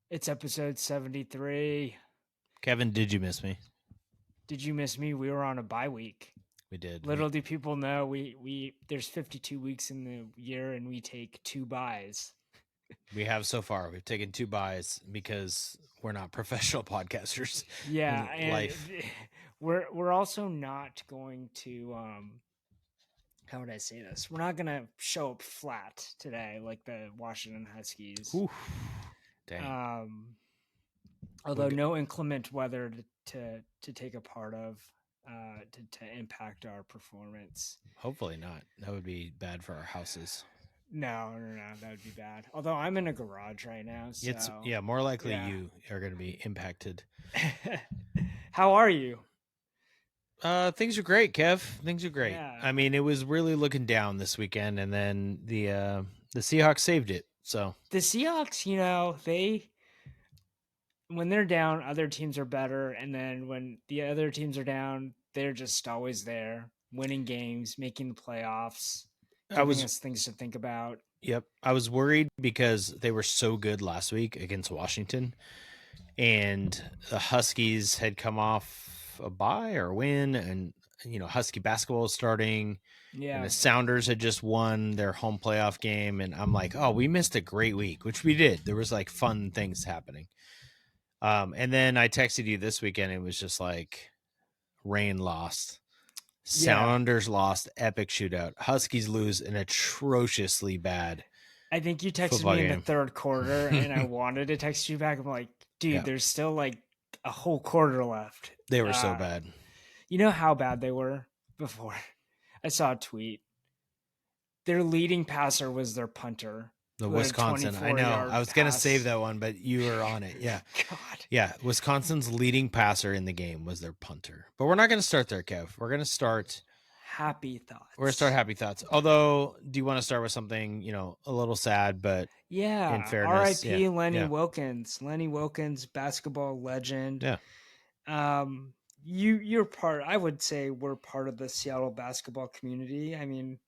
It's episode 73. Kevin, did you miss me? Did you miss me? We were on a bye week. We did. Little do people know we there's 52 weeks in the year and we take 2 buys. We have so far. We've taken 2 buys because we're not professional podcasters. Yeah, in and life. we're also not going to how would I say this? We're not going to show up flat today like the Washington Huskies. Oof. Dang. Although no inclement weather to take a part of to impact our performance. Hopefully not. That would be bad for our houses. No, that would be bad. Although I'm in a garage right now, so It's more likely you are going to be impacted. How are you? Things are great, Kev. Things are great. Yeah. I mean, it was really looking down this weekend, and then the Seahawks saved it. So the Seahawks, when they're down, other teams are better, and then when the other teams are down, they're just always there, winning games, making the playoffs, giving us things to think about. Yep, I was worried because they were so good last week against Washington, and the Huskies had come off a bye or a win, and Husky basketball is starting. Yeah, and the Sounders had just won their home playoff game, and I'm like, oh, we missed a great week, which we did. There was like fun things happening. And then I texted you this weekend. It was just like rain lost. Sounders lost, epic shootout. Huskies lose an atrociously bad. I think you texted me in the third quarter, and I wanted to text you back. I'm like, dude, there's still like a whole quarter left. They were so bad. You know how bad they were before? I saw a tweet. Their leading passer was their punter. The Wisconsin. I know. I was going to save that one, but you were on it. Yeah. God. Yeah. Wisconsin's leading passer in the game was their punter. But we're not going to start there, Kev. We're going to start happy thoughts. We're going to start happy thoughts. Although, do you want to start with something, a little sad, but in fairness. R.I.P. Lenny Wilkens. Lenny Wilkens, basketball legend. Yeah. You're part, I would say we're part of the Seattle basketball community. I mean,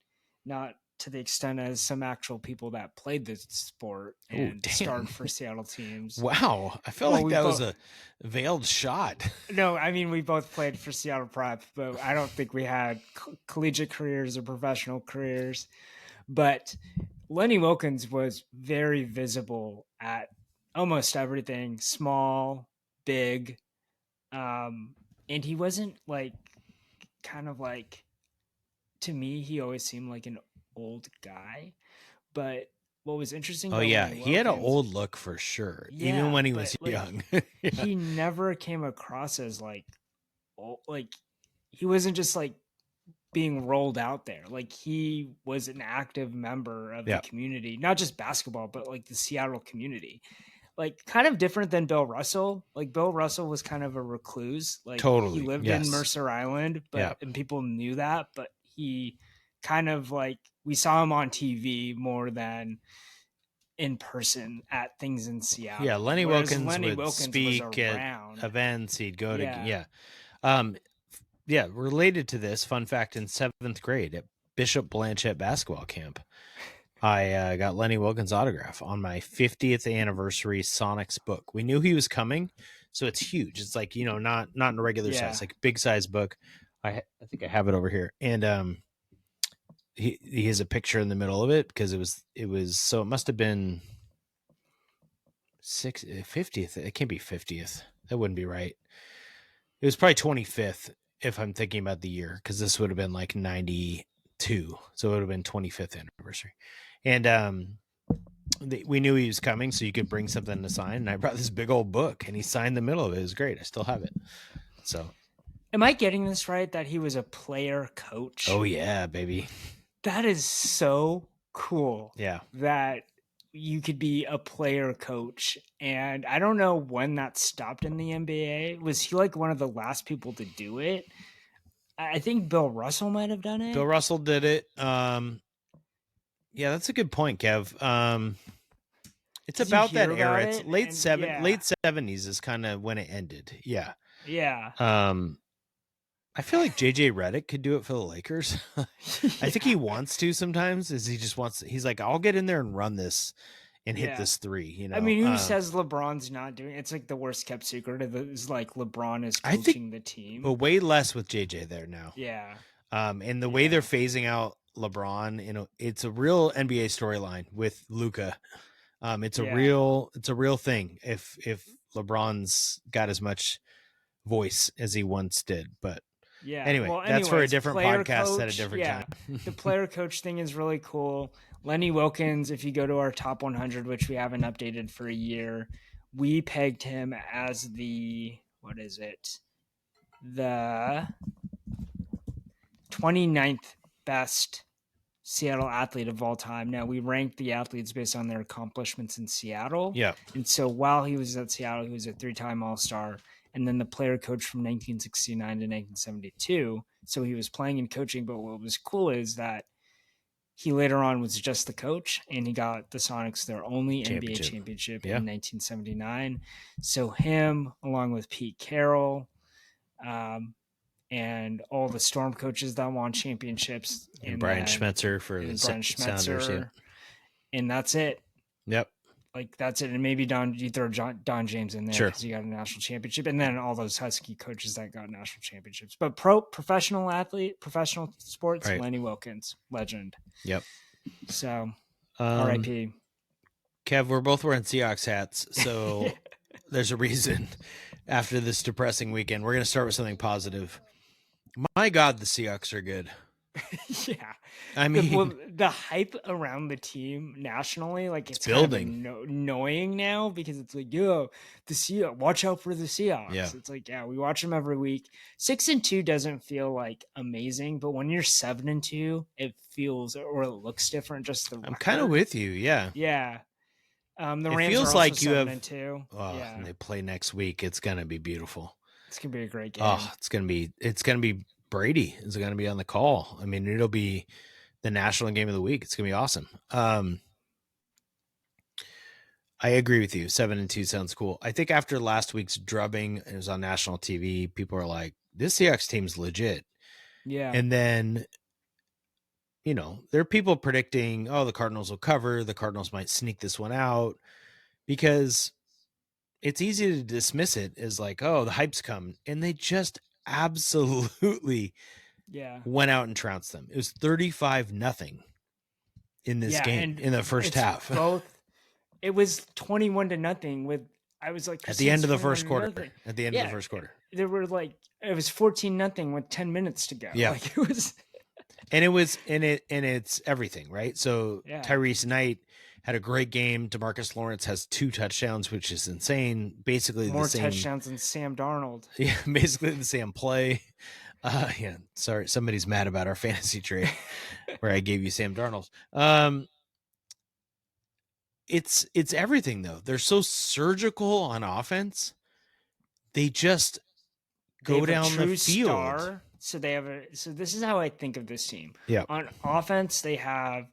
not to the extent as some actual people that played this sport and started for Seattle teams. Wow. I feel like that was a veiled shot. No, I mean, we both played for Seattle Prep, but I don't think we had collegiate careers or professional careers. But Lenny Wilkens was very visible at almost everything, small, big. And he wasn't to me, he always seemed like an old guy. But what was interesting he had an old look for sure, even when he was young. He never came across as he wasn't just like being rolled out there. Like, he was an active member of the community, not just basketball, but like the Seattle community. Like, kind of different than Bill Russell. Like, Bill Russell was kind of a recluse. Like, totally. He lived in Mercer Island, and people knew that, but he kind of we saw him on TV more than in person at things in Seattle. Yeah, Lenny Wilkens would speak at events. He'd go to related to this, fun fact, in 7th grade at Bishop Blanchette basketball camp, I got Lenny Wilkens' autograph on my 50th anniversary Sonics book. We knew he was coming, so it's huge. It's like, not in a regular size, like big size book. I think I have it over here, and he has a picture in the middle of it because it was so it must have been 50th. It can't be 50th. That wouldn't be right. It was probably 25th if I'm thinking about the year, because this would have been like 92, so it would have been 25th anniversary. And we knew he was coming, so you could bring something to sign. And I brought this big old book, and he signed the middle of it. It was great. I still have it. So, am I getting this right? That he was a player coach? Oh yeah, baby. That is so cool. Yeah. That you could be a player coach. And I don't know when that stopped in the NBA. Was he like one of the last people to do it? I think Bill Russell might have done it. Bill Russell did it. Yeah, that's a good point, Kev. It's about that era. It's late 70s is kind of when it ended. Yeah. Yeah. I feel like JJ Redick could do it for the Lakers. I think he wants to sometimes. He's like, I'll get in there and run this and hit this three. You know, I mean, who says LeBron's not doing it? It's like the worst kept secret is like LeBron is I think- coaching the team. but way less with JJ there now. Yeah. And the way they're phasing out LeBron, you know, it's a real NBA storyline with Luka. It's a real thing. If LeBron's got as much voice as he once did, but anyway, that's for a different podcast at a different time. The player coach thing is really cool. Lenny Wilkens, if you go to our top 100, which we haven't updated for a year, we pegged him as the 29th best Seattle athlete of all time. Now, we ranked the athletes based on their accomplishments in Seattle. Yeah. And so while he was at Seattle, he was a 3-time All-Star, and then the player coach from 1969 to 1972. So he was playing and coaching, but what was cool is that he later on was just the coach, and he got the Sonics their only NBA championship in 1979. So him, along with Pete Carroll, and all the Storm coaches that won championships, and Brian Schmetzer for the Sounders, and that's it. Yep. Like that's it, and maybe you throw Don James in there because he got a national championship, and then all those Husky coaches that got national championships. But professional sports, right. Lenny Wilkens, legend. Yep. So, R.I.P. Kev, we're both wearing Seahawks hats, so there's a reason. After this depressing weekend, we're going to start with something positive. My God, the Seahawks are good. Yeah. I mean, the hype around the team nationally, like it's building. Kind of annoying now because it's like, the Seahawks, watch out for the Seahawks. Yeah. It's like, we watch them every week. 6-2 doesn't feel like amazing, but when you're 7-2, it feels or it looks different. Just the I'm kind of with you. Yeah. Yeah. The Rams feels are also like you 7-2. And they play next week. It's gonna be beautiful. It's gonna be a great game. Oh, it's gonna be Brady is gonna be on the call. I mean, it'll be the national game of the week. It's gonna be awesome. I agree with you. 7-2 sounds cool. I think after last week's drubbing, it was on national TV. People are like, "This Seahawks team's legit." Yeah, and then. You know, there are people predicting, the Cardinals will cover. The Cardinals might sneak this one out because it's easy to dismiss it as like, the hype's come. And they just absolutely went out and trounced them. It was 35-0 in this game in the first half. It was 21-0 with, I was like, at the end of the first quarter. At the end of the first quarter. There were it was 14-0 with 10 minutes to go. Yeah. Like it was... And it's everything, right? So Tyrese Knight had a great game. DeMarcus Lawrence has 2 touchdowns, which is insane. Basically more the same touchdowns than Sam Darnold. Yeah, basically the same play. Sorry, somebody's mad about our fantasy trade where I gave you Sam Darnold. It's everything though. They're so surgical on offense. They just go down the field. Star. So so this is how I think of this team. Yeah. On offense, they have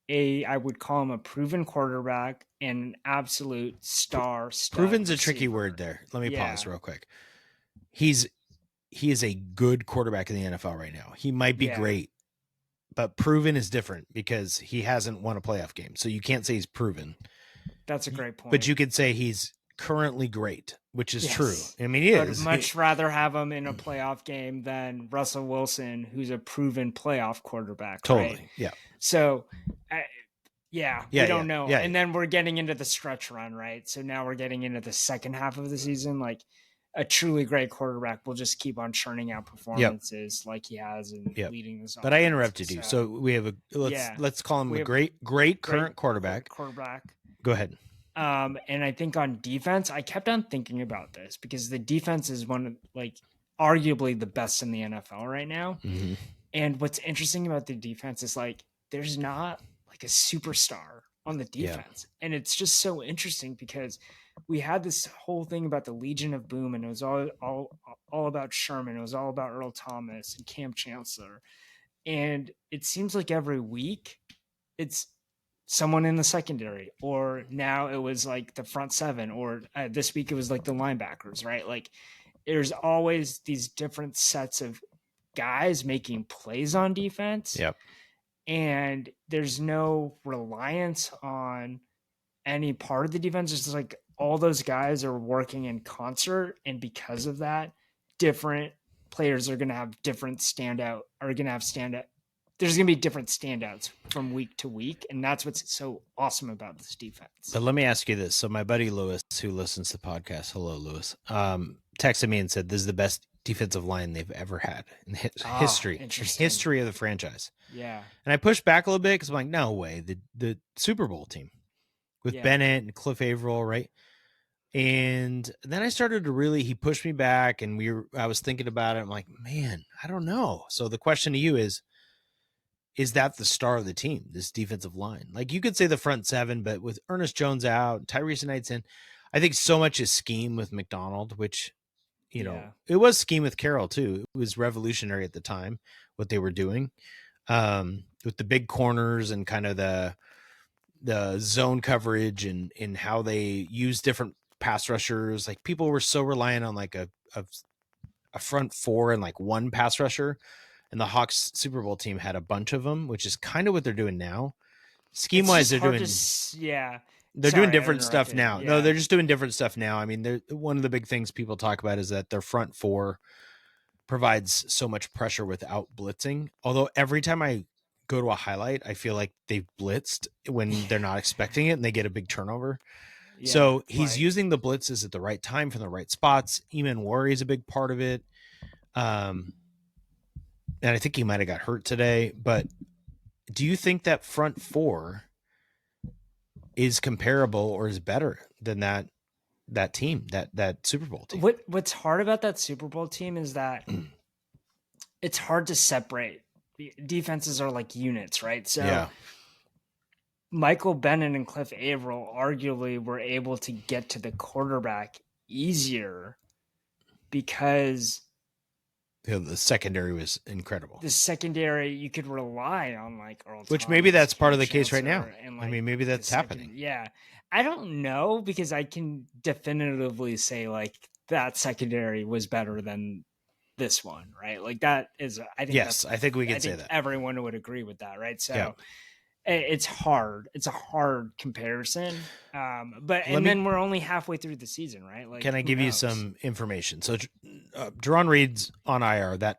I would call him a proven quarterback and an absolute star. Proven's a tricky word there. Let me pause real quick. He is a good quarterback in the NFL right now. He might be great, but proven is different because he hasn't won a playoff game. So you can't say he's proven. That's a great point. But you could say he's currently great, which is true. I mean, he is. I'd much rather have him in a playoff game than Russell Wilson, who's a proven playoff quarterback. Totally. Right? Yeah. So, we don't know. Yeah. And then we're getting into the stretch run, right? So now we're getting into the second half of the season. Like a truly great quarterback will just keep on churning out performances like he has and leading this. But I interrupted you. So we have let's call him a great current quarterback. Go ahead. And I think on defense, I kept on thinking about this because the defense is arguably the best in the NFL right now. Mm-hmm. And what's interesting about the defense is there's not a superstar on the defense. And it's just so interesting because we had this whole thing about the Legion of Boom, and it was all about Sherman. It was all about Earl Thomas and Cam Chancellor. And it seems like every week it's someone in the secondary, or now it was the front seven, or this week it was the linebackers, right? There's always these different sets of guys making plays on defense. Yep. And there's no reliance on any part of the defense. It's like all those guys are working in concert, and because of that, different players are going to have different standout. Are going to have standout. There's going to be different standouts from week to week, and that's what's so awesome about this defense. But let me ask you this. So my buddy Lewis, who listens to the podcast, hello Lewis, texted me and said this is the best defensive line they've ever had in history of the franchise. Yeah. And I pushed back a little bit because I'm like, no way. The Super Bowl team with Bennett and Cliff Averill, right? And then I started to really, he pushed me back, and I was thinking about it. I'm like, man, I don't know. So the question to you is that the star of the team, this defensive line? Like, you could say the front seven, but with Ernest Jones out, Tyrese Knight's in, I think so much is scheme with McDonald, which, you know, it was scheme with Carroll too. It was revolutionary at the time, what they were doing with the big corners and kind of the zone coverage and how they use different pass rushers. Like, people were so reliant on like a front four and like one pass rusher. And the Hawks Super Bowl team had a bunch of them, which is kind of what they're doing now. Scheme wise, they're doing doing different stuff now. Yeah. No, they're just doing different stuff now. I mean, one of the big things people talk about is that their front four provides so much pressure without blitzing. Although every time I go to a highlight, I feel like they've blitzed when they're not expecting it and they get a big turnover. Yeah, so he's using the blitzes at the right time from the right spots. Eamon Worry is a big part of it. And I think he might have got hurt today, but do you think that front four is comparable or is better than that team, that Super Bowl team? What's hard about that Super Bowl team is that it's hard to separate. Defenses are like units, right? So Michael Bennett and Cliff Averill arguably were able to get to the quarterback easier because the secondary was incredible. The secondary, you could rely on like Earl Which Thomas, maybe that's part of the case right now. And, I mean, maybe that's happening. Yeah. I don't know, because I can definitively say like that secondary was better than this one, right? Like that is, I think. Yes, I think we can say that. Everyone would agree with that, right? So it's hard. It's a hard comparison. Then we're only halfway through the season, right? Like, can I give you some information? So Jerron Reed's on IR. That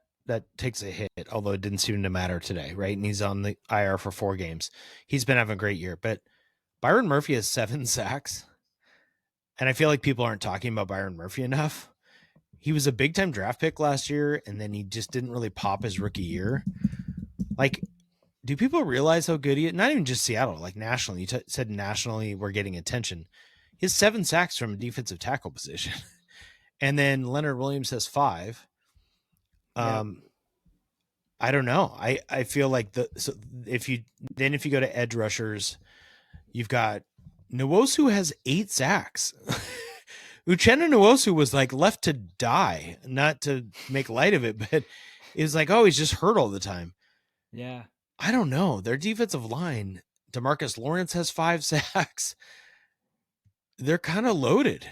takes a hit, although it didn't seem to matter today, right? And he's on the IR for 4 games. He's been having a great year, but Byron Murphy has 7 sacks. And I feel like people aren't talking about Byron Murphy enough. He was a big time draft pick last year, and then he just didn't really pop his rookie year. Like, do people realize how good he is? Not even just Seattle, like nationally. You said nationally we're getting attention. He has 7 sacks from a defensive tackle position. And then Leonard Williams has 5. I don't know. I feel like if you go to edge rushers, you've got Nwosu has 8 sacks. Uchenna Nwosu was like left to die, not to make light of it, but it was like, oh, he's just hurt all the time. Yeah. I don't know. Their defensive line, DeMarcus Lawrence has 5 sacks. They're kind of loaded.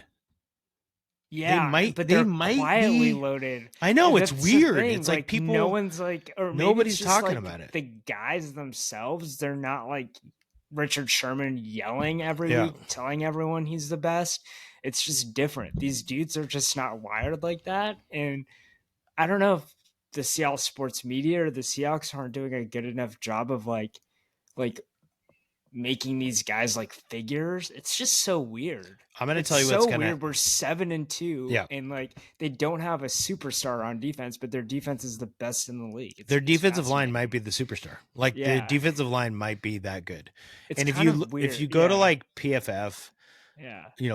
Yeah, they might quietly loaded. I know, it's weird. It's like people, no one's like, or nobody's talking like about it. The guys themselves, they're not like Richard Sherman yelling every week, telling everyone he's the best. It's just different. These dudes are just not wired like that. And I don't know if the Seattle sports media or the Seahawks aren't doing a good enough job of like making these guys like figures. It's just so weird. I'm going to tell you what's so weird. We're 7-2 and like they don't have a superstar on defense, but their defense is the best in the league. Their defensive line might be the superstar. Like the defensive line might be that good. And if you go to like PFF,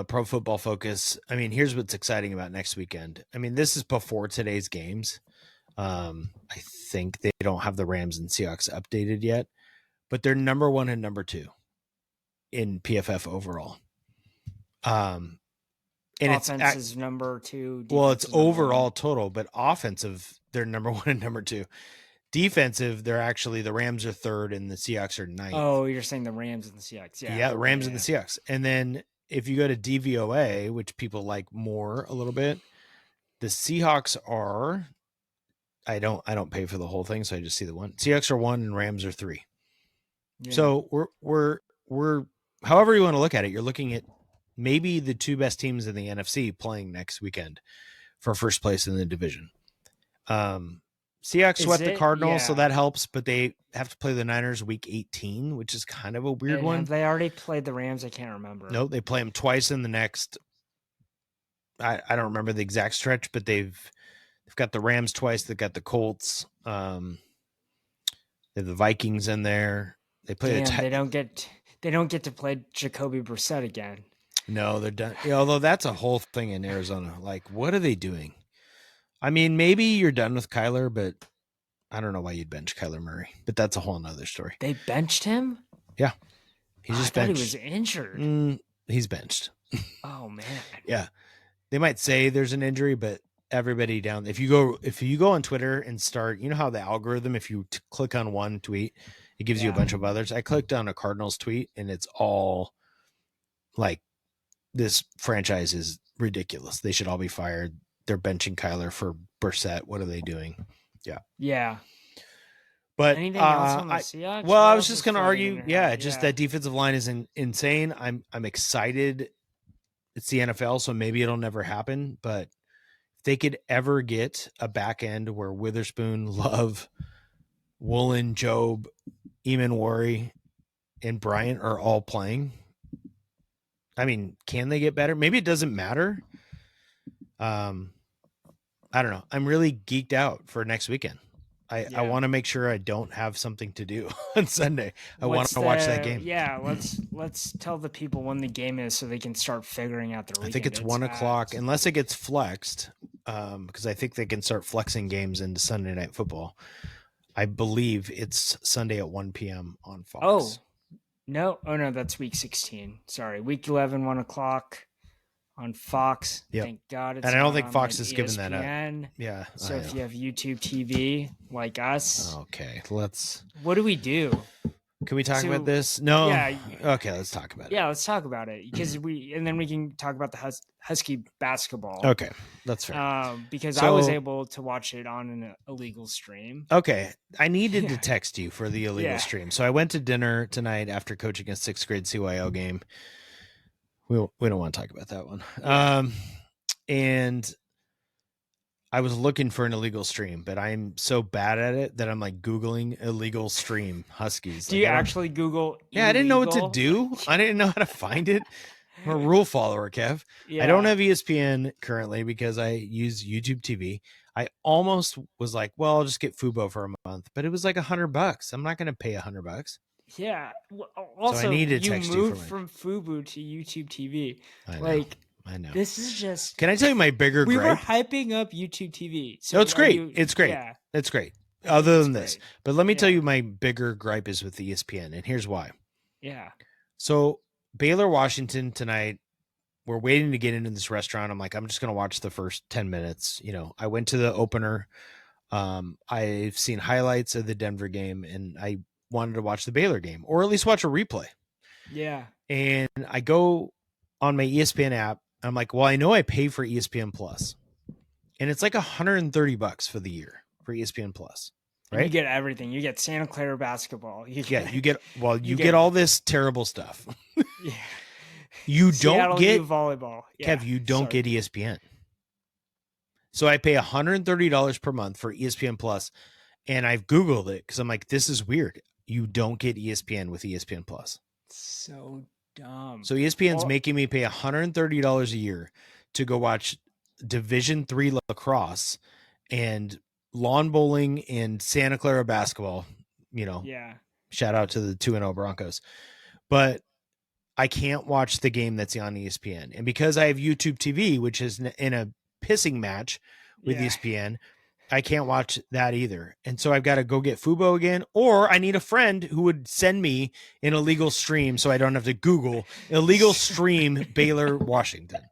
Pro Football Focus, I mean, here's what's exciting about next weekend. I mean, this is before today's games. I think they don't have the Rams and Seahawks updated yet, but they're number 1 and number 2 in PFF overall. And offense is number 2. Well, it's overall total, but offensive, they're number 1 and number 2. Defensive, they're actually, the Rams are 3rd and the Seahawks are 9th. Oh, you're saying the Rams and the Seahawks. Yeah, the Rams and the Seahawks. And then if you go to DVOA, which people like more a little bit, the Seahawks are, I don't pay for the whole thing, so I just see the one. Seahawks are 1 and Rams are 3. Yeah. So we're however you want to look at it, you're looking at maybe the two best teams in the NFC playing next weekend for first place in the division. Seahawks swept the Cardinals, so that helps, but they have to play the Niners week 18, which is kind of a weird one. Have they already played the Rams? I can't remember. Nope, they play them twice in the next. I don't remember the exact stretch, but they've got the Rams twice. They've got the Colts. They have the Vikings in there. They play. They don't get to play Jacoby Brissett again. No, they're done. Although that's a whole thing in Arizona. Like, what are they doing? I mean, maybe you're done with Kyler, but I don't know why you'd bench Kyler Murray. But that's a whole nother story. They benched him? Yeah. He's just benched. He was injured. He's benched. Oh, man. Yeah. They might say there's an injury, but everybody down. If you go on Twitter and start, you know how the algorithm, if you click on one tweet, it gives you a bunch of others. I clicked on a Cardinals tweet, and it's all like, this franchise is ridiculous. They should all be fired. They're benching Kyler for Brissett. What are they doing? Yeah. Yeah. But anything else on the Seahawks? Well, I was just going to argue. Just that defensive line is insane. I'm excited. It's the NFL, so maybe it'll never happen. But if they could ever get a back end where Witherspoon, Love, Woolen, Job, Eamon Worry, and Bryant are all playing. I mean, can they get better? Maybe it doesn't matter. I don't know. I'm really geeked out for next weekend. I want to make sure I don't have something to do on Sunday. I want to watch that game. Yeah, let's tell the people when the game is so they can start figuring out their weekend. I think it's 1:00, unless it gets flexed, because I think they can start flexing games into Sunday Night Football. I believe it's Sunday at 1 p.m. on Fox. Oh no, that's week 16. Sorry, week 11, 1:00 on Fox. Yep. Thank God. And I don't think Fox has given that up. Yeah. So if you have YouTube TV like us, okay, what do we do? Can we talk about this? No. Yeah. Okay, let's talk about it. Yeah, let's talk about it because then we can talk about the Husky basketball. Okay, that's fair. Because I was able to watch it on an illegal stream. Okay, I needed to text you for the illegal stream, so I went to dinner tonight after coaching a 6th grade CYO game. We don't want to talk about that one. And I was looking for an illegal stream, but I'm so bad at it that I'm like Googling illegal stream Huskies. Do you actually Google? Yeah, I didn't know what to do. I didn't know how to find it. I'm a rule follower, Kev. Yeah. I don't have ESPN currently because I use YouTube TV. I almost was like, well, I'll just get Fubo for a month, but it was like $100. I'm not going to pay $100. Yeah. Also, so I need to text you moved from Fubo to YouTube TV. I know. This is just. Can I tell you my bigger gripe? We were hyping up YouTube TV. So it's great. It's great. Yeah. It's great. Other than this, but let me tell you, my bigger gripe is with ESPN, and here's why. Yeah. So Baylor, Washington tonight. We're waiting to get into this restaurant. I'm like, I'm just going to watch the first 10 minutes. You know, I went to the opener. I've seen highlights of the Denver game, and I wanted to watch the Baylor game, or at least watch a replay. Yeah. And I go on my ESPN app. I'm like, well, I know I pay for ESPN Plus, and it's like $130 for the year for ESPN Plus. Right? And you get everything. You get Santa Clara basketball. You get all this terrible stuff. Yeah. You don't get volleyball. Yeah. Kev, you don't get ESPN. So I pay $130 per month for ESPN Plus, and I've Googled it because I'm like, this is weird. You don't get ESPN with ESPN Plus. So dumb. So ESPN's making me pay $130 a year to go watch Division III lacrosse and lawn bowling and Santa Clara basketball. You know, shout out to the 2-0 Broncos. But I can't watch the game that's on ESPN. And because I have YouTube TV, which is in a pissing match with ESPN, I can't watch that either. And so I've got to go get Fubo again, or I need a friend who would send me an illegal stream so I don't have to Google illegal stream Baylor, Washington.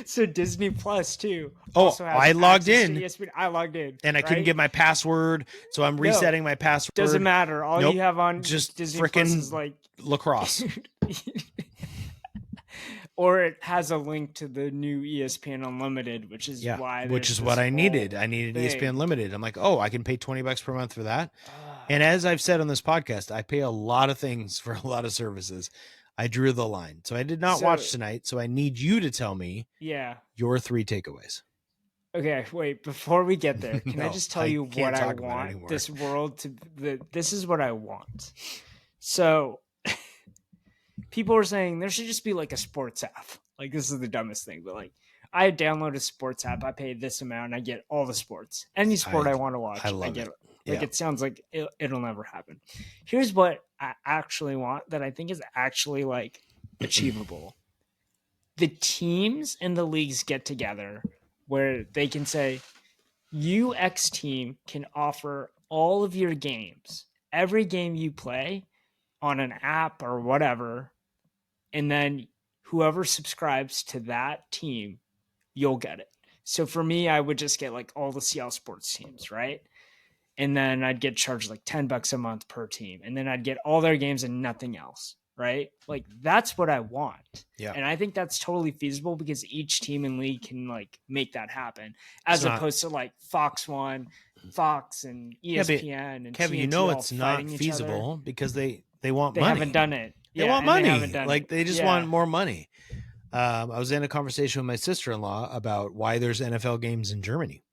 So Disney Plus too. I logged in. I logged in. And I couldn't get my password, so I'm resetting my password. Doesn't matter. All you have on just Disney Plus is like lacrosse. Or it has a link to the new ESPN Unlimited, which is what I needed. I needed ESPN Unlimited. I'm like, I can pay $20 per month for that. And as I've said on this podcast, I pay a lot of things for a lot of services. I drew the line. So I did not watch tonight. So I need you to tell me your 3 takeaways. Okay, wait, before we get there, can I just tell you what I about want this world to this is what I want. So people were saying there should just be like a sports app. Like, this is the dumbest thing, but like, I download a sports app, I pay this amount, and I get all the sports. Any sport I want to watch, I get it. Like, it sounds like it'll never happen. Here's what I actually want that I think is actually like achievable. The teams and the leagues get together where they can say, UX team can offer all of your games, every game you play on an app or whatever, and then whoever subscribes to that team, you'll get it. So for me, I would just get like all the CL sports teams, right? And then I'd get charged like $10 a month per team. And then I'd get all their games and nothing else, right? Like, that's what I want. Yeah. And I think that's totally feasible because each team and league can like make that happen, as opposed to like Fox One, Fox and ESPN and Kevin, TNT, you know it's not feasible because they want money. They haven't done it. They want money. They just want more money. I was in a conversation with my sister-in-law about why there's NFL games in Germany.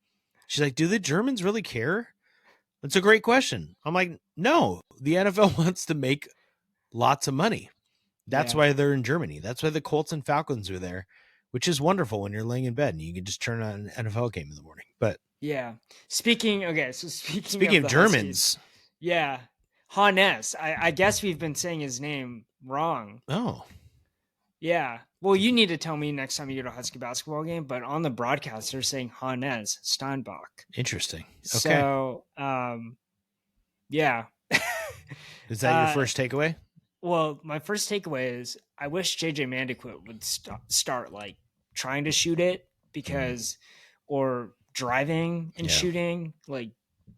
She's like, do the Germans really care? That's a great question. I'm like, no, the NFL wants to make lots of money. That's why they're in Germany. That's why the Colts and Falcons are there, which is wonderful when you're laying in bed and you can just turn on an NFL game in the morning. But speaking of Germans, Huskies, Hannes. I guess we've been saying his name wrong. Oh. Yeah. Well, you need to tell me next time you go to a Husky basketball game, but on the broadcast, they're saying Hannes Steinbach. Interesting. Okay. So, yeah. Is that your first takeaway? Well, my first takeaway is I wish JJ Mandiquit would start like trying to shoot it or driving and shooting, like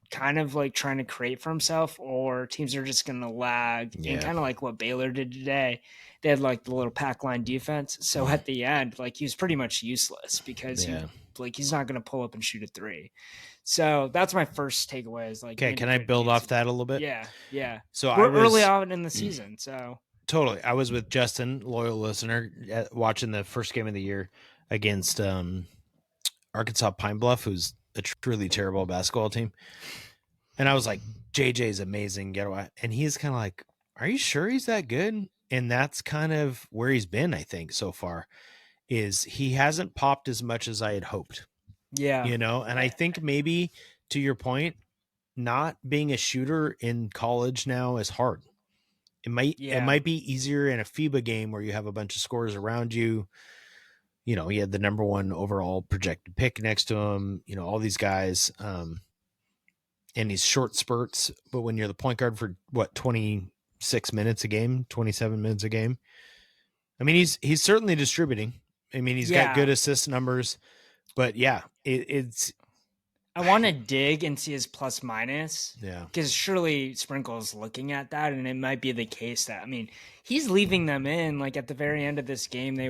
kind of like trying to create for himself, or teams are just going to lag and kind of like what Baylor did today. They had like the little pack line defense. So at the end, like he was pretty much useless because he's not going to pull up and shoot a 3. So that's my first takeaway is like, okay, can I build off that a little bit? Yeah. So we're early on in the season. So totally. I was with Justin, loyal listener, watching the first game of the year against Arkansas Pine Bluff, who's a truly terrible basketball team. And I was like, JJ's amazing. And he's kind of like, are you sure he's that good? And that's kind of where he's been, I think, so far, is he hasn't popped as much as I had hoped. Yeah. And I think maybe to your point, not being a shooter in college now is hard. It might be easier in a FIBA game where you have a bunch of scorers around you. He had the number 1 overall projected pick next to him, all these guys. And he's short spurts, but when you're the point guard for 26 minutes a game, 27 minutes a game. I mean, he's certainly distributing. I mean, he's got good assist numbers, but it's. I want to dig and see his plus minus. Yeah. Because surely Sprinkle's looking at that, and it might be the case that, I mean, he's leaving them in. Like at the very end of this game, they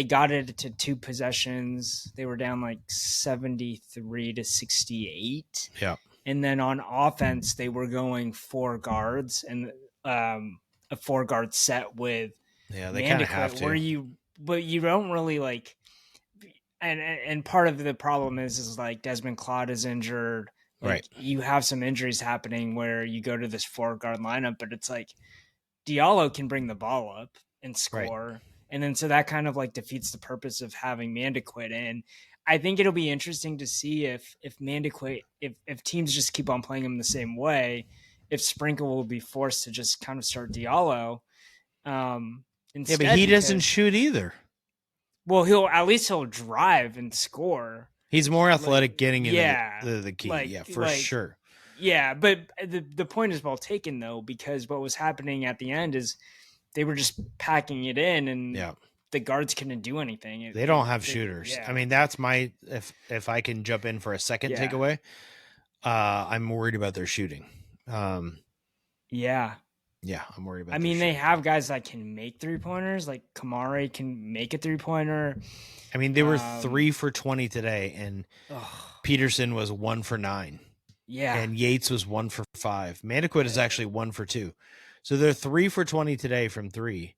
got it to 2 possessions. They were down like 73-68. Yeah. And then on offense, they were going 4 guards and a 4-guard set with they kind of have to. But you don't really like, and part of the problem is like Desmond Claude is injured. Like, right. You have some injuries happening where you go to this 4-guard lineup, but it's like Diallo can bring the ball up and score. Right. And then so that kind of like defeats the purpose of having Mandiquit in. I think it'll be interesting to see if Mandiquit, if teams just keep on playing him the same way, if Sprinkle will be forced to just kind of start Diallo. Instead, but he doesn't shoot either. Well, he'll drive and score. He's more athletic getting in the key. Sure. Yeah, but the point is well taken though, because what was happening at the end is they were just packing it in and the guards couldn't do anything. They don't have shooters. I mean, that's my if I can jump in for a second takeaway. I'm worried about their shooting. Yeah, I'm worried about. I mean, they have guys that can make 3-pointers. Like Kamari can make a 3-pointer. I mean, they were 3 for 20 today, and Peterson was 1 for 9. Yeah, and Yates was 1 for 5. Mandiquit is actually 1 for 2. So they're 3 for 20 today from 3.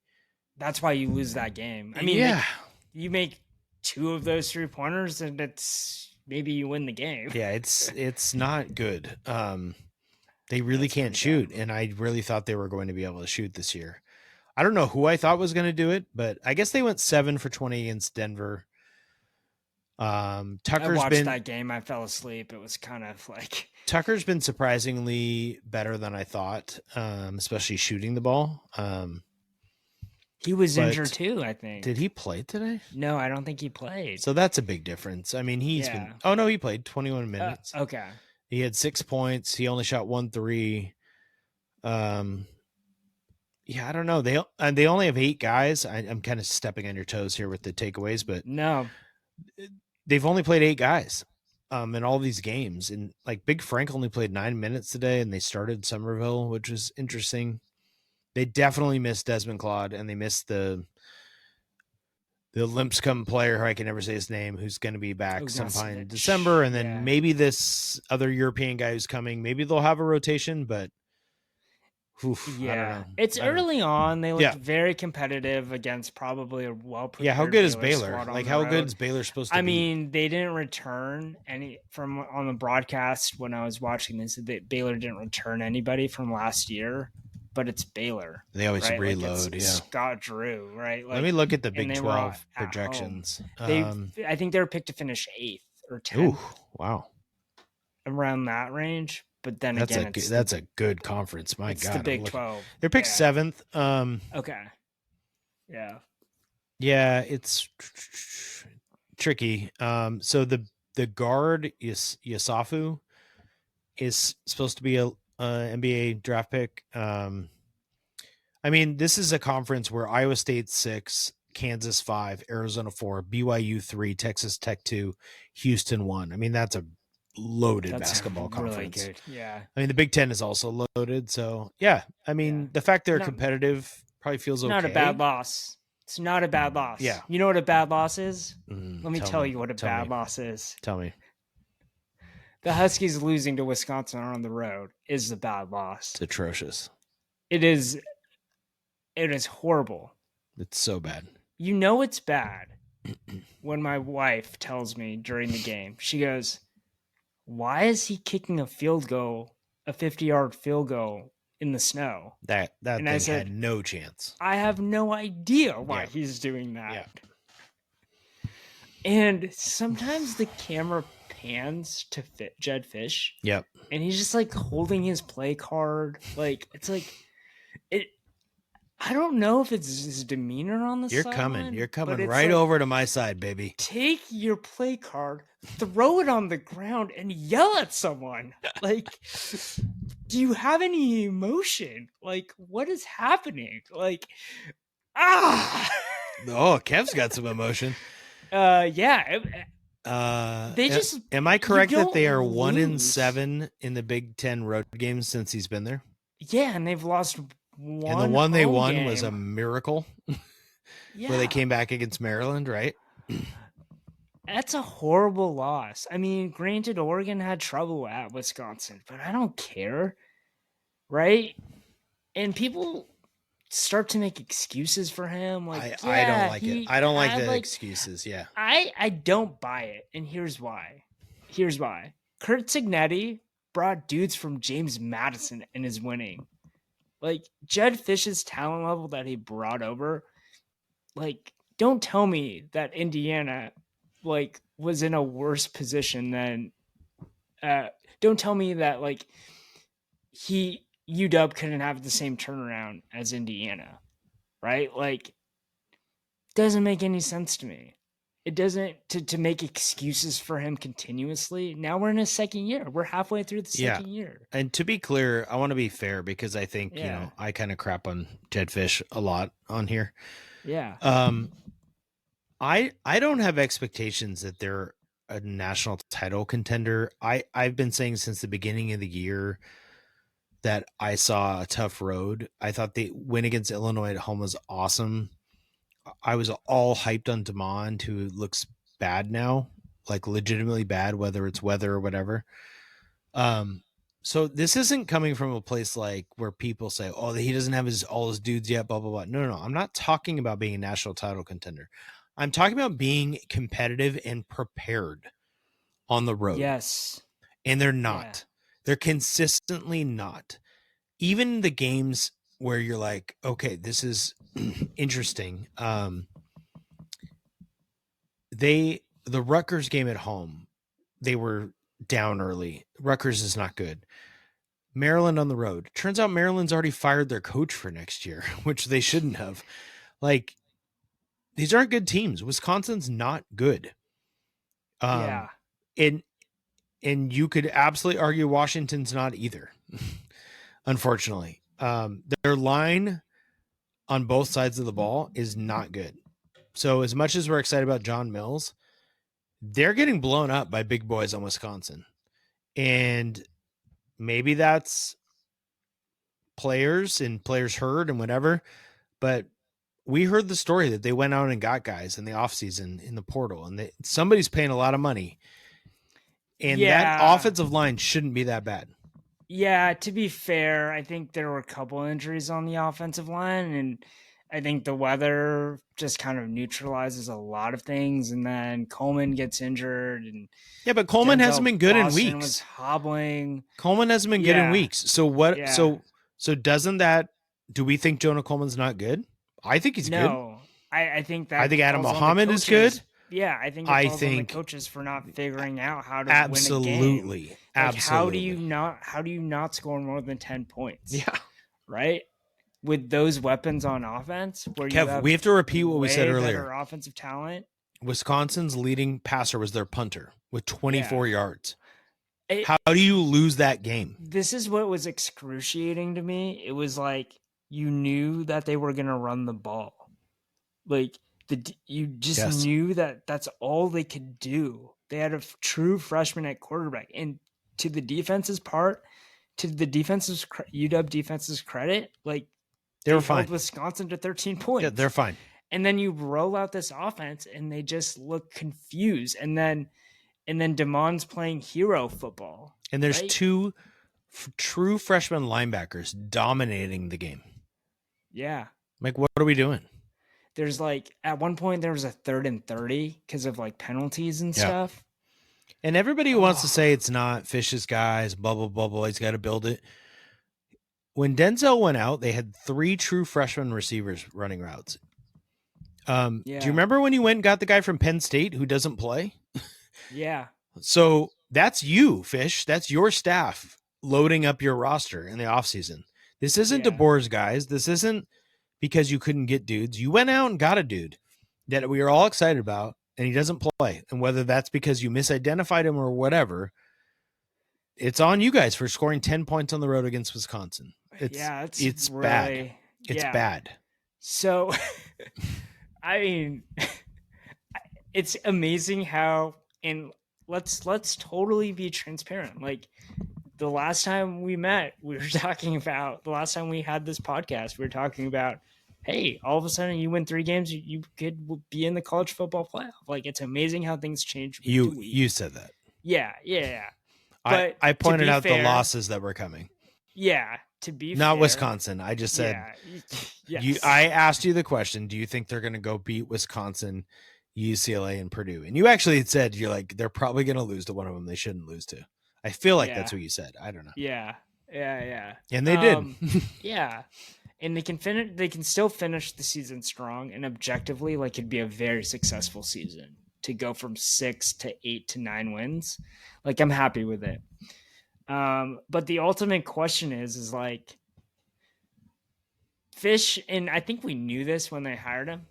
That's why you lose that game. I mean, yeah, you make 2 of those 3-pointers, and it's maybe you win the game. yeah, it's not good. They really That's can't pretty shoot, bad. and I really thought they were going to be able to shoot this year. I don't know who I thought was going to do it, but I guess they went 7 for 20 against Denver. I Tucker's watched been that game. I fell asleep. It was kind of like Tucker's been surprisingly better than I thought, especially shooting the ball. he was But injured too, I think. Did he play today? No, I don't think he played. So that's a big difference. I mean, he's been. Yeah. Oh no, he played 21 minutes. Okay. He had 6 points. He only shot 1 3. Yeah, I don't know. They only have 8 guys. I'm kind of stepping on your toes here with the takeaways, but No. they've only played 8 guys in all these games. And like Big Frank only played 9 minutes today, and they started Somerville, which was interesting. They definitely missed Desmond Claude, and they missed the Limpscomb player who I can never say his name, who's going to be back sometime in December. And then maybe this other European guy who's coming, maybe they'll have a rotation, but yeah, I don't know. It's early on. They looked Yeah. very competitive against probably a well-prepared. Yeah, how good is Baylor Baylor? squad on Like, the how road. good is Baylor supposed to I be? mean, they didn't return any from on the broadcast when I was watching this. Baylor didn't return anybody from last year, but it's Baylor. They always right? reload. Like yeah. Scott Drew, right? Like, Let me look at the and Big they were 12 at home. projections. I think they were picked to finish 8th or 10th, Ooh, wow. around that range. But then That's again, that's a good conference. My it's God, the Big 12. They're picked Yeah. 7th. Okay. Yeah. Yeah, it's tricky. So the guard is Yasafu is supposed to be a NBA draft pick. I mean, this is a conference where Iowa State 6, Kansas 5, Arizona 4, BYU 3, Texas Tech 2, Houston 1. I mean, that's a loaded basketball conference. Really good. Yeah. I mean, the Big Ten is also loaded. So, yeah. I mean, the fact they're competitive probably feels okay. Not a bad loss. It's not a bad loss. Yeah. You know what a bad loss is? Let me tell you what a Tell bad me. loss is. Tell me. The Huskies losing to Wisconsin on the road is a bad loss. It's atrocious. It is horrible. It's so bad. You know it's bad when my wife tells me during the game, she goes, "Why is he kicking a field goal, a 50-yard field goal in the snow?" That And thing I said, had no chance. I have no idea why he's doing that. And sometimes the camera pans to fit Jed Fish. Yep. And he's just like holding his play card. Like, it's like it. I don't know if it's his demeanor on the sideline. You're coming right over to my side, baby. Take your play card, throw it on the ground, and yell at someone. Like, do you have any emotion? Like, what is happening? Like, Oh, Kev's got some emotion. Yeah. They just. Am I correct that they are 1-7 in the Big Ten road games since he's been there? Yeah, and they've lost one. And the one they won game. was a miracle. Where they came back against Maryland, right? That's a horrible loss. I mean, granted, Oregon had trouble at Wisconsin, but I don't care, right? And people start to make excuses for him. Like, I don't like it. I don't like the excuses. Yeah, I don't buy it, and here's why. Kurt Signetti brought dudes from James Madison and is winning. Like, Jed Fish's talent level that he brought over, like, don't tell me that Indiana, like, was in a worse position than, don't tell me that, like, UW couldn't have the same turnaround as Indiana, right? Like, doesn't make any sense to me. It doesn't, to make excuses for him continuously. Now we're in his second year. We're halfway through the second year. And to be clear, I want to be fair because I think, you know, I kind of crap on Jed Fish a lot on here. Yeah. I don't have expectations that they're a national title contender. I've been saying since the beginning of the year that I saw a tough road. I thought the win against Illinois at home was awesome. I was all hyped on DeMond, who looks bad now, like legitimately bad, whether it's weather or whatever. So this isn't coming from a place like where people say, "Oh, he doesn't have all his dudes yet." Blah blah blah. No. I'm not talking about being a national title contender. I'm talking about being competitive and prepared on the road. Yes. And they're Yeah. not. They're consistently not. Even the games where you're like, okay, this is interesting. The Rutgers game at home, they were down early. Rutgers is not good. Maryland on the road. Turns out Maryland's already fired their coach for next year, which they shouldn't have. Like, these aren't good teams. Wisconsin's not good. Yeah. And you could absolutely argue Washington's not either. Unfortunately, their line on both sides of the ball is not good. So as much as we're excited about John Mills, they're getting blown up by big boys on Wisconsin. And maybe that's players and players heard and whatever. But we heard the story that they went out and got guys in the offseason in the portal, and somebody's paying a lot of money. And that offensive line shouldn't be that bad. Yeah, to be fair, I think there were a couple injuries on the offensive line, and I think the weather just kind of neutralizes a lot of things. And then Coleman gets injured, and yeah, but Coleman hasn't been good in weeks. Was hobbling. Coleman hasn't been good in weeks. So what? Yeah. So doesn't that? Do we think Jonah Coleman's not good? I think he's good. No, I think that. I think Adam Muhammad is good. Yeah, I think on the coaches for not figuring out how to win a game. Absolutely. How do you not score more than 10 points? Yeah. Right? With those weapons on offense, where Kev, we have to repeat what we said earlier. Offensive talent. Wisconsin's leading passer was their punter with 24 yards. How do you lose that game? This is what was excruciating to me. It was like you knew that they were going to run the ball. Like you just knew that that's all they could do. They had a true freshman at quarterback, and to the defense's UW defense's credit, like they were fine. Wisconsin to 13 points. Yeah, they're fine. And then you roll out this offense, and they just look confused. And then Damon's playing hero football. And there's two true freshman linebackers dominating the game. Yeah. Like, what are we doing? There's at one point there was a 3rd and 30 because of penalties and stuff. And everybody wants to say it's not Fish's guys, blah, blah, blah, blah. He's got to build it. When Denzel went out, they had 3 true freshman receivers running routes. Do you remember when you went and got the guy from Penn State who doesn't play? Yeah. So that's you, Fish. That's your staff loading up your roster in the offseason. This isn't DeBoer's guys. This isn't because you couldn't get dudes. You went out and got a dude that we are all excited about, and he doesn't play. And whether that's because you misidentified him or whatever, it's on you guys for scoring 10 points on the road against Wisconsin. It's really bad. It's bad. So, I mean, it's amazing how, and let's totally be transparent. Like, the last time we met, we were talking about, the last time we had this podcast, we were talking about, hey, all of a sudden you win 3 games, you could be in the college football playoff. Like, it's amazing how things change. You said that. Yeah. But I pointed out the losses that were coming. Yeah, to be not fair, Wisconsin. I just said, I asked you the question, do you think they're going to go beat Wisconsin, UCLA, and Purdue? And you actually said, you're like, they're probably going to lose to one of them they shouldn't lose to. I feel like that's what you said. I don't know. Yeah. And they did. Yeah. And they can still finish the season strong, and objectively, it'd be a very successful season to go from 6 to 8 to 9 wins. I'm happy with it. But the ultimate question is Fish, and I think we knew this when they hired him.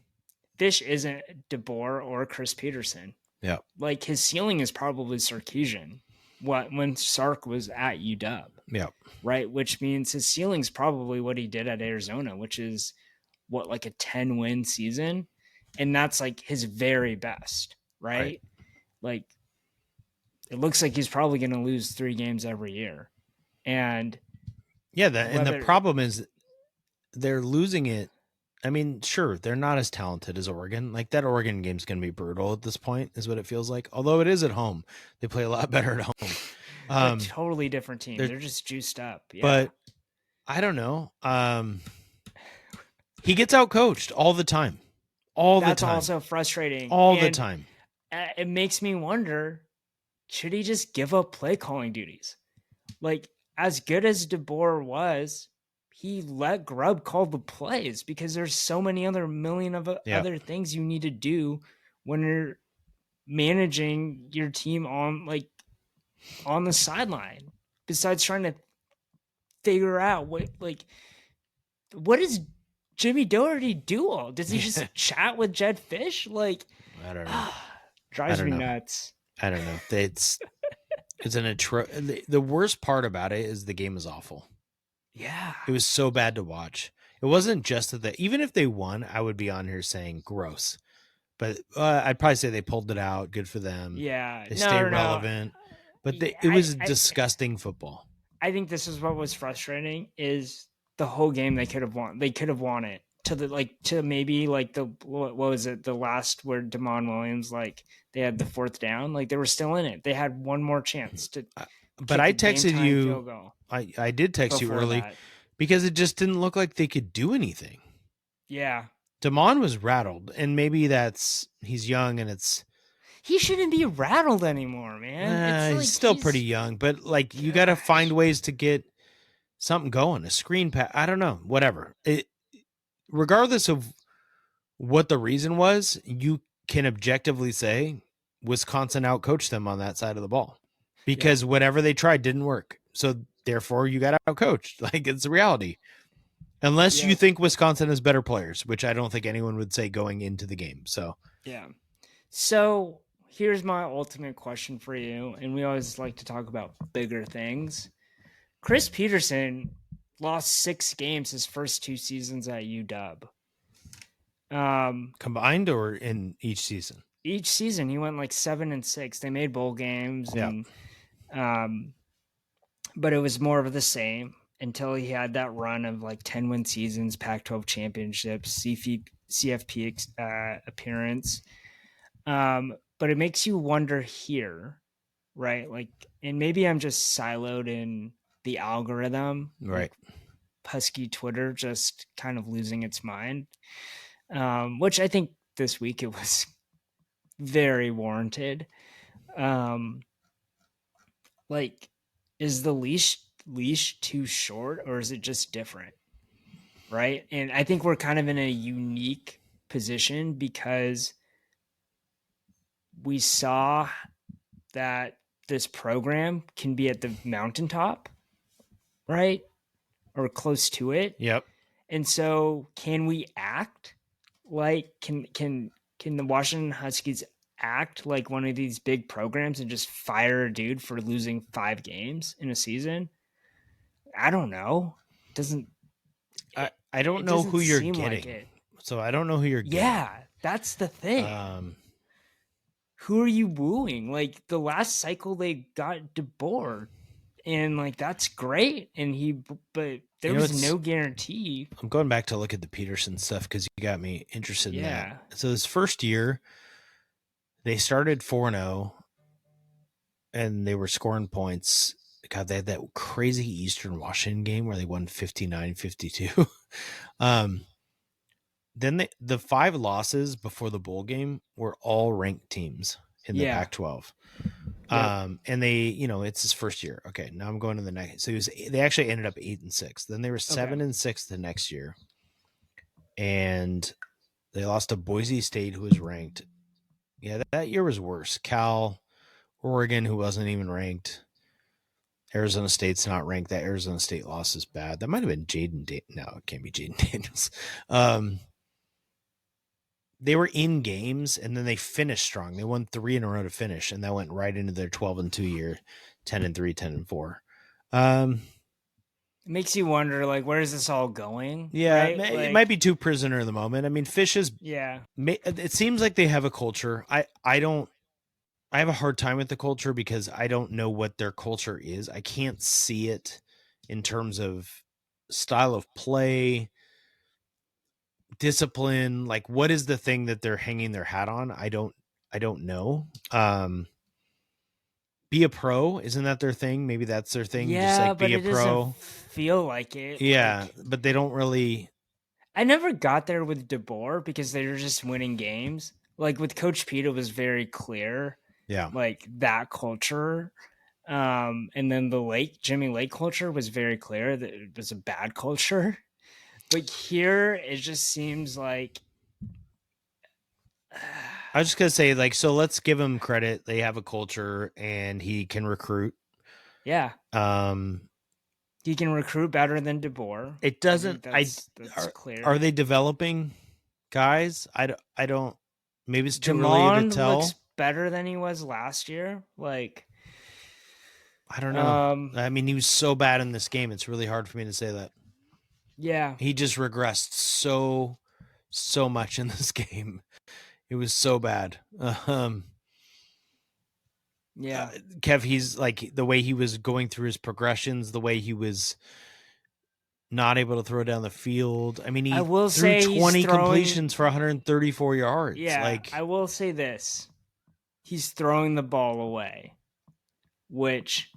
Fish isn't DeBoer or Chris Peterson. Yeah. His ceiling is probably Sarkisian. When Sark was at UW. Yeah. Right. Which means his ceiling's probably what he did at Arizona, which is a 10-win season. And that's his very best. Right. It looks like he's probably going to lose 3 games every year. And and the problem is they're losing it. I mean, sure, they're not as talented as Oregon. That Oregon game's going to be brutal at this point, is what it feels like. Although it is at home, they play a lot better at home. but Um, totally different team. they're- They're just juiced up. Yeah. but I don't know. He gets out coached all the time, That's also frustrating. all the And time. it makes me wonder, should he just give up play calling duties? Like, as good as DeBoer was, he let Grubb call the plays because there's so many other million of other things you need to do when you're managing your team on the sideline, besides trying to figure out what does Jimmy Doherty do all? Does he just chat with Jed Fish? Like, I don't know. drives me nuts. I don't know. It's the worst part about it is the game is awful. Yeah. It was so bad to watch. It wasn't just that even if they won, I would be on here saying gross. But I'd probably say they pulled it out. Good for them. Yeah. They stay relevant. But it was disgusting football. I think this is what was frustrating is the whole game they could have won. They could have won it to maybe what was it, the last where Damon Williams, like, they had the fourth down, like they were still in it. They had one more chance to but I texted you. I did text you early because it just didn't look like they could do anything. Yeah. Damon was rattled, and maybe he's young and he shouldn't be rattled anymore, man. He's still pretty young, but like you got to find ways to get something going, a screen pass. I don't know, whatever. Regardless of what the reason was, you can objectively say Wisconsin outcoached them on that side of the ball because whatever they tried didn't work. So therefore you got outcoached. Like, it's the reality. Unless you think Wisconsin has better players, which I don't think anyone would say going into the game. So, yeah. So here's my ultimate question for you. And we always like to talk about bigger things. Chris Peterson lost 6 games his first 2 seasons at UW. Combined or in each season? Each season he went like 7-6. They made bowl games, and but it was more of the same until he had that run of like 10-win seasons, Pac-12 championships, CFP appearance. But it makes you wonder here, right? Like, and maybe I'm just siloed in the algorithm, right? Like Husky Twitter just kind of losing its mind, which I think this week it was very warranted. Like, is the leash too short, or is it just different? Right. And I think we're kind of in a unique position because we saw that this program can be at the mountaintop, right? Or close to it. Yep. And so can we act like, can the Washington Huskies act like one of these big programs and just fire a dude for losing 5 games in a season? I don't know. I don't know who you're getting. So I don't know who you're getting. Yeah, that's the thing. Who are you wooing? Like, the last cycle they got DeBoer, and like that's great. And but there was no guarantee. I'm going back to look at the Peterson stuff because you got me interested in that. So this first year, they started 4-0, and they were scoring points. God, they had that crazy Eastern Washington game where they won 59-52. Then the 5 losses before the bowl game were all ranked teams in the Pac-12. And they, it's his first year. Okay, now I'm going to the next. So they actually ended up 8-6. Then they were 7-6 the next year, and they lost to Boise State, who was ranked. Yeah, that year was worse. Cal, Oregon, who wasn't even ranked. Arizona State's not ranked. That Arizona State loss is bad. That might have been No, it can't be Jaden Daniels. They were in games, and then they finished strong. They won 3 in a row to finish, and that went right into their 12-2 year, 10-3, 10-4. It makes you wonder, like, where is this all going? Yeah, right? It might be too prisoner of the moment. I mean, Fish is. Yeah. It seems like they have a culture. I have a hard time with the culture because I don't know what their culture is. I can't see it in terms of style of play, discipline. Like, what is the thing that they're hanging their hat on? I don't know. be a pro. Isn't that their thing? Maybe that's their thing. Just Yeah, like but be a it doesn't pro. feel like it. Yeah, Like but they don't really. I never got there with DeBoer because they were just winning games. Like with Coach Pete, it was very clear, Yeah, like that culture. And then the Jimmy Lake culture was very clear that it was a bad culture. But here it just seems like I was just gonna say like so. Let's give him credit. They have a culture, and he can recruit. yeah, Um, he can recruit better than DeBoer. it I doesn't. think that's Are clear. they developing guys? I don't. Maybe it's too early to Demond looks tell. better than he was last year. Like, I don't know. um, I mean, he was so bad in this game. It's really hard for me to say that. yeah, He just regressed so much in this game. It was so bad. yeah. Kev, he's like the way he was going through his progressions, the way he was not able to throw down the field. I mean, I he will threw say he's 20 throwing. completions for 134 yards. Yeah, Like, I will say this: he's throwing the ball away, which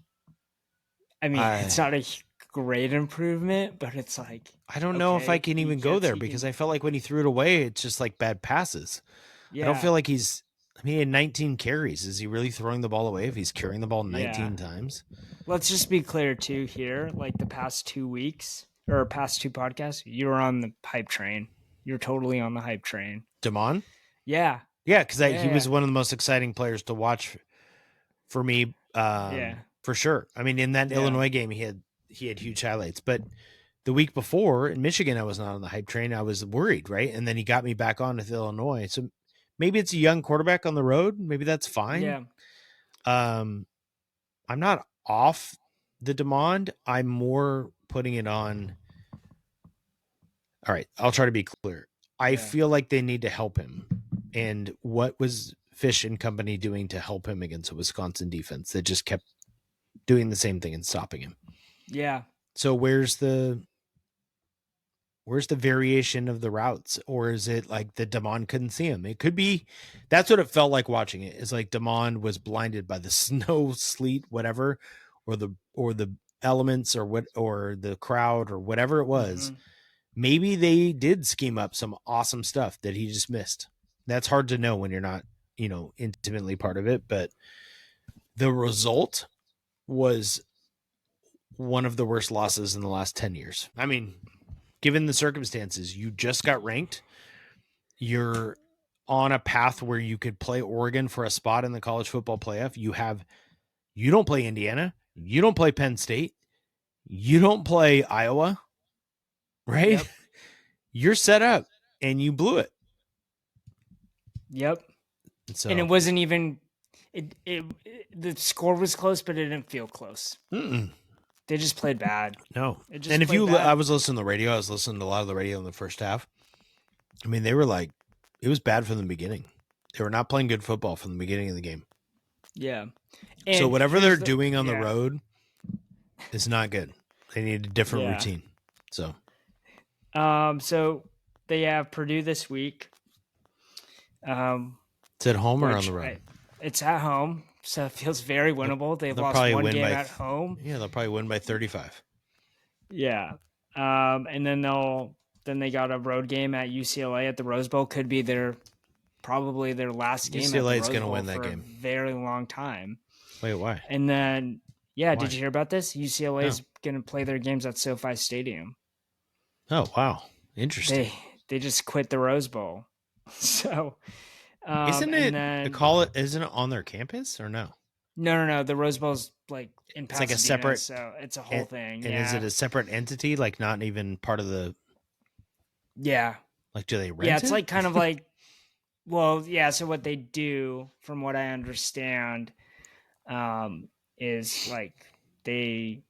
I mean, it's I not a great improvement, but it's like I don't know if I okay, can he even go gets there he because can. I felt like when he threw it away, it's just like bad passes. I don't Yeah, feel like he's. I mean, he had 19 carries. Is he really throwing the ball away if he's carrying the ball yeah. 19 times? Let's just be clear too here. Like the past 2 weeks or past two podcasts, you were on the hype train. You're totally on the hype train. Damon? Yeah, Yeah, because he was yeah, one of the most exciting players to watch for me, yeah, for sure. I mean, in that yeah, Illinois game, he had huge highlights, but the week before in Michigan, I was not on the hype train. I was worried, right? And then he got me back on with Illinois. So maybe it's a young quarterback on the road. Maybe that's fine. yeah, Um, I'm not off the demand. I'm more putting it on. All right, I'll try to be clear. I yeah, feel like they need to help him. And what was Fish and company doing to help him against a Wisconsin defense that just kept doing the same thing and stopping him? yeah, So where's the variation of the routes, or is it like the Damon couldn't see him? It could be that's what it felt like watching it. Is like Damon was blinded by the snow, sleet, whatever, or the elements or what or the crowd or whatever it was. mm-hmm. Maybe they did scheme up some awesome stuff that he just missed. That's hard to know when you're not, intimately part of it, but the result was one of the worst losses in the last 10 years. I mean, given the circumstances, you just got ranked. You're on a path where you could play Oregon for a spot in the college football playoff. You don't play Indiana. You don't play Penn State. You don't play Iowa, right? Yep, You're set up and you blew it. yep. And it So, wasn't even. The score was close, but it didn't feel close. mm-mm, They just played bad. no. It just And if played I bad. was listening to the radio, I was listening to a lot of the radio in the first half. I mean, they were like, it was bad from the beginning. They were not playing good football from the beginning of the game. Yeah. So And whatever they're doing on the yeah, road is not good. They need a different yeah. routine. So So they have Purdue this week. it's at home or on Which the road? it's at home, so it feels very winnable. They've They'll lost probably one win game by at home. yeah, they'll probably win by 35. Yeah. And then they got a road game at UCLA at the Rose Bowl. Could be probably their last game at the UCLA is Rose going to Bowl win that for a game. very long time. Wait, why? And then yeah, Why? did you hear about this? UCLA is No. going to play their games at SoFi Stadium. Oh, wow. Interesting. They just quit the Rose Bowl. So Isn't and it then isn't it on their campus or no? no. The Rose Bowl's like in It's like Pasadena, a separate so it's a whole thing. and is Yeah. it a separate entity, like not even part of the Yeah. like do they rent Yeah, it's it? like kind of like well, yeah, so what they do from what I understand is like they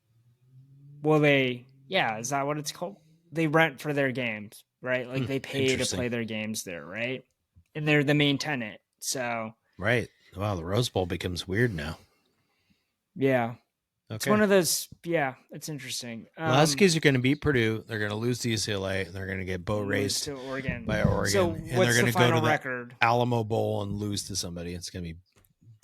is that what it's called? They rent for their games, right? Like they pay to Interesting. play their games there, right? And they're the main tenant. So, Right. Wow, the Rose Bowl becomes weird now. yeah. Okay. It's one of those it's interesting. The Huskies are going to beat Purdue. They're going to lose to UCLA. And they're going to get boat lose raced to Oregon. by Oregon. So, and what's they're going the to go final to the record? Alamo Bowl and lose to somebody. It's going to be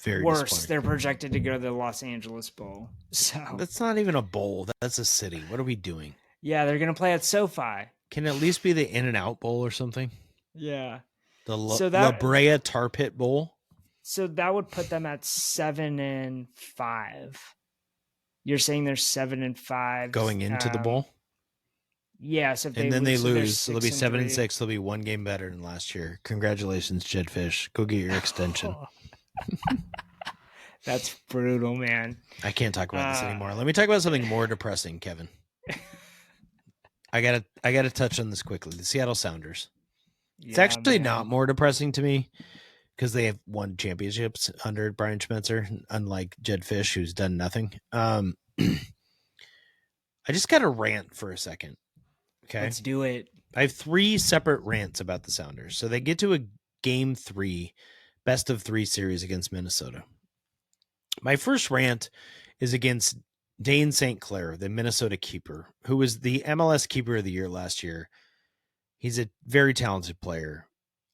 Very Worse, disappointing. they're projected to go to the Los Angeles Bowl. So That's not even a bowl. That's a city. What are we doing? yeah, they're gonna play at SoFi. Can it at least be the In-N-Out Bowl or something? Yeah. The So La that Brea Tar Pit Bowl? so that would put them at 7-5. You're saying they're 7-5 Going into the bowl? Yes, if And then they so they're lose. So they'll be 7 and 6-3. 6. They'll be one game better than last year. Congratulations, Jedfish. Go get your extension. That's brutal, man. I can't talk about this anymore. Let me talk about something more depressing, Kevin. I gotta touch on this quickly. The Seattle Sounders. It's actually not more depressing to me because they have won championships under Brian Schmetzer, unlike Jed Fish, who's done nothing. I just got to rant for a second. Okay. Let's do it. I have 3 separate rants about the Sounders. So they get to a game 3, best of 3 series against Minnesota. My first rant is against Dane St. Clair, the Minnesota keeper, who was the MLS keeper of the year last year. He's a very talented player.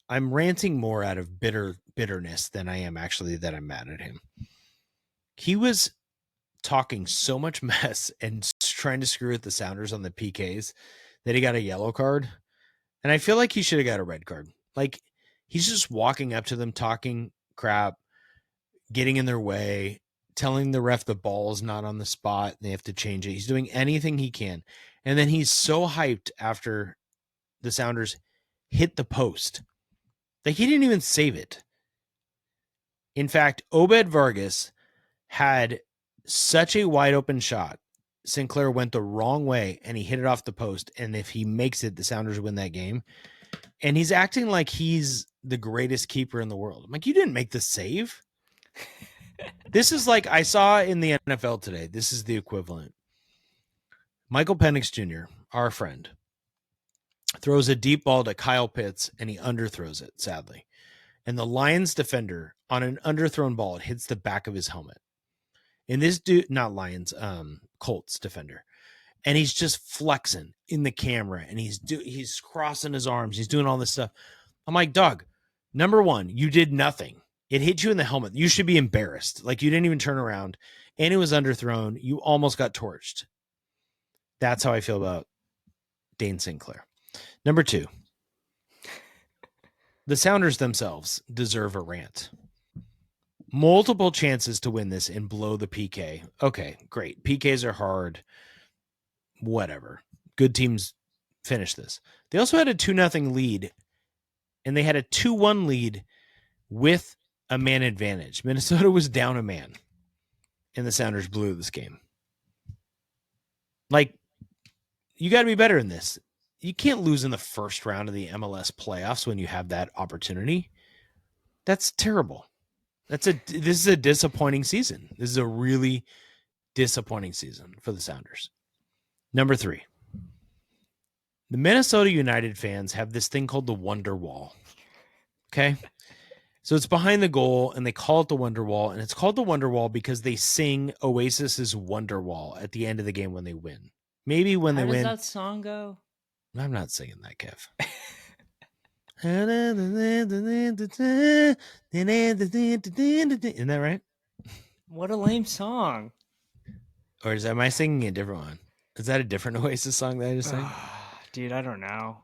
I'm ranting more out of bitterness than I am actually that I'm mad at him. He was talking so much mess and trying to screw with the Sounders on the PKs that he got a yellow card. And I feel like he should have got a red card. Like, he's just walking up to them, talking crap, getting in their way, telling the ref the ball's not on the spot and they have to change it. He's doing anything he can. And then he's so hyped after the Sounders hit the post. Like, he didn't even save it. In fact, Obed Vargas had such a wide open shot. Sinclair went the wrong way and he hit it off the post. And if he makes it, the Sounders win that game. And he's acting like he's the greatest keeper in the world. I'm like, you didn't make the save. This is like I saw in the NFL today. This is the equivalent. Michael Penix Jr., our friend, throws a deep ball to Kyle Pitts and he underthrows it, sadly. And the Lions defender on an underthrown ball, it hits the back of his helmet. And this dude, not Lions, Colts defender. And he's just flexing in the camera and he's crossing his arms. He's doing all this stuff. I'm like, dog, number one, you did nothing. It hit you in the helmet. You should be embarrassed. Like, you didn't even turn around and it was underthrown. You almost got torched. That's how I feel about Dane Sinclair. Number 2, the Sounders themselves deserve a rant. Multiple chances to win this and blow the PK. Okay, great. PKs are hard. Whatever. Good teams finish this. They also had a 2-0 lead, and they had a 2-1 lead with a man advantage. Minnesota was down a man, and the Sounders blew this game. Like, you got to be better in this. You can't lose in the first round of the MLS playoffs when you have that opportunity. That's terrible. This is a disappointing season. This is a really disappointing season for the Sounders. Number 3, the Minnesota United fans have this thing called the Wonder Wall. Okay. So it's behind the goal and they call it the Wonder Wall, and it's called the Wonder Wall because they sing Oasis's Wonder Wall at the end of the game when they win. Maybe when they win. How does that song go? I'm not singing that, Kev. Isn't that right? What a lame song. Or am I singing a different one? Is that a different Oasis song that I just sang? Dude, I don't know.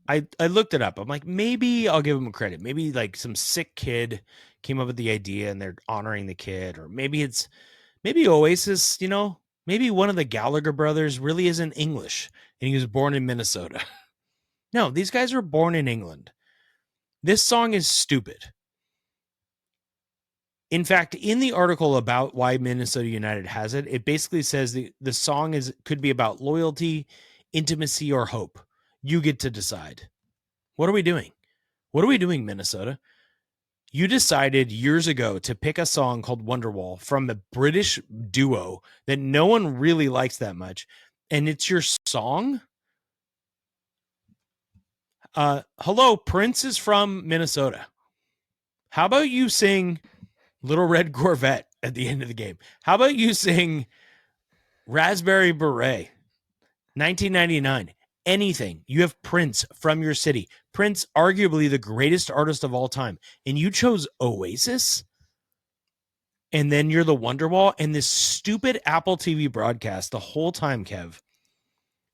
I looked it up. I'm like, maybe I'll give them credit. Maybe like some sick kid came up with the idea and they're honoring the kid. Or maybe Oasis, maybe one of the Gallagher brothers really isn't English and he was born in Minnesota. No, these guys were born in England. This song is stupid. In fact, in the article about why Minnesota United has it, it basically says the song could be about loyalty, intimacy, or hope. You get to decide. What are we doing? What are we doing, Minnesota? You decided years ago to pick a song called Wonderwall from a British duo that no one really likes that much, and it's your song? Hello, Prince is from Minnesota. How about you sing Little Red Corvette at the end of the game? How about you sing Raspberry Beret, 1999, anything. You have Prince from your city. Prince, arguably the greatest artist of all time. And you chose Oasis? And then you're the Wonderwall? And this stupid Apple TV broadcast the whole time, Kev,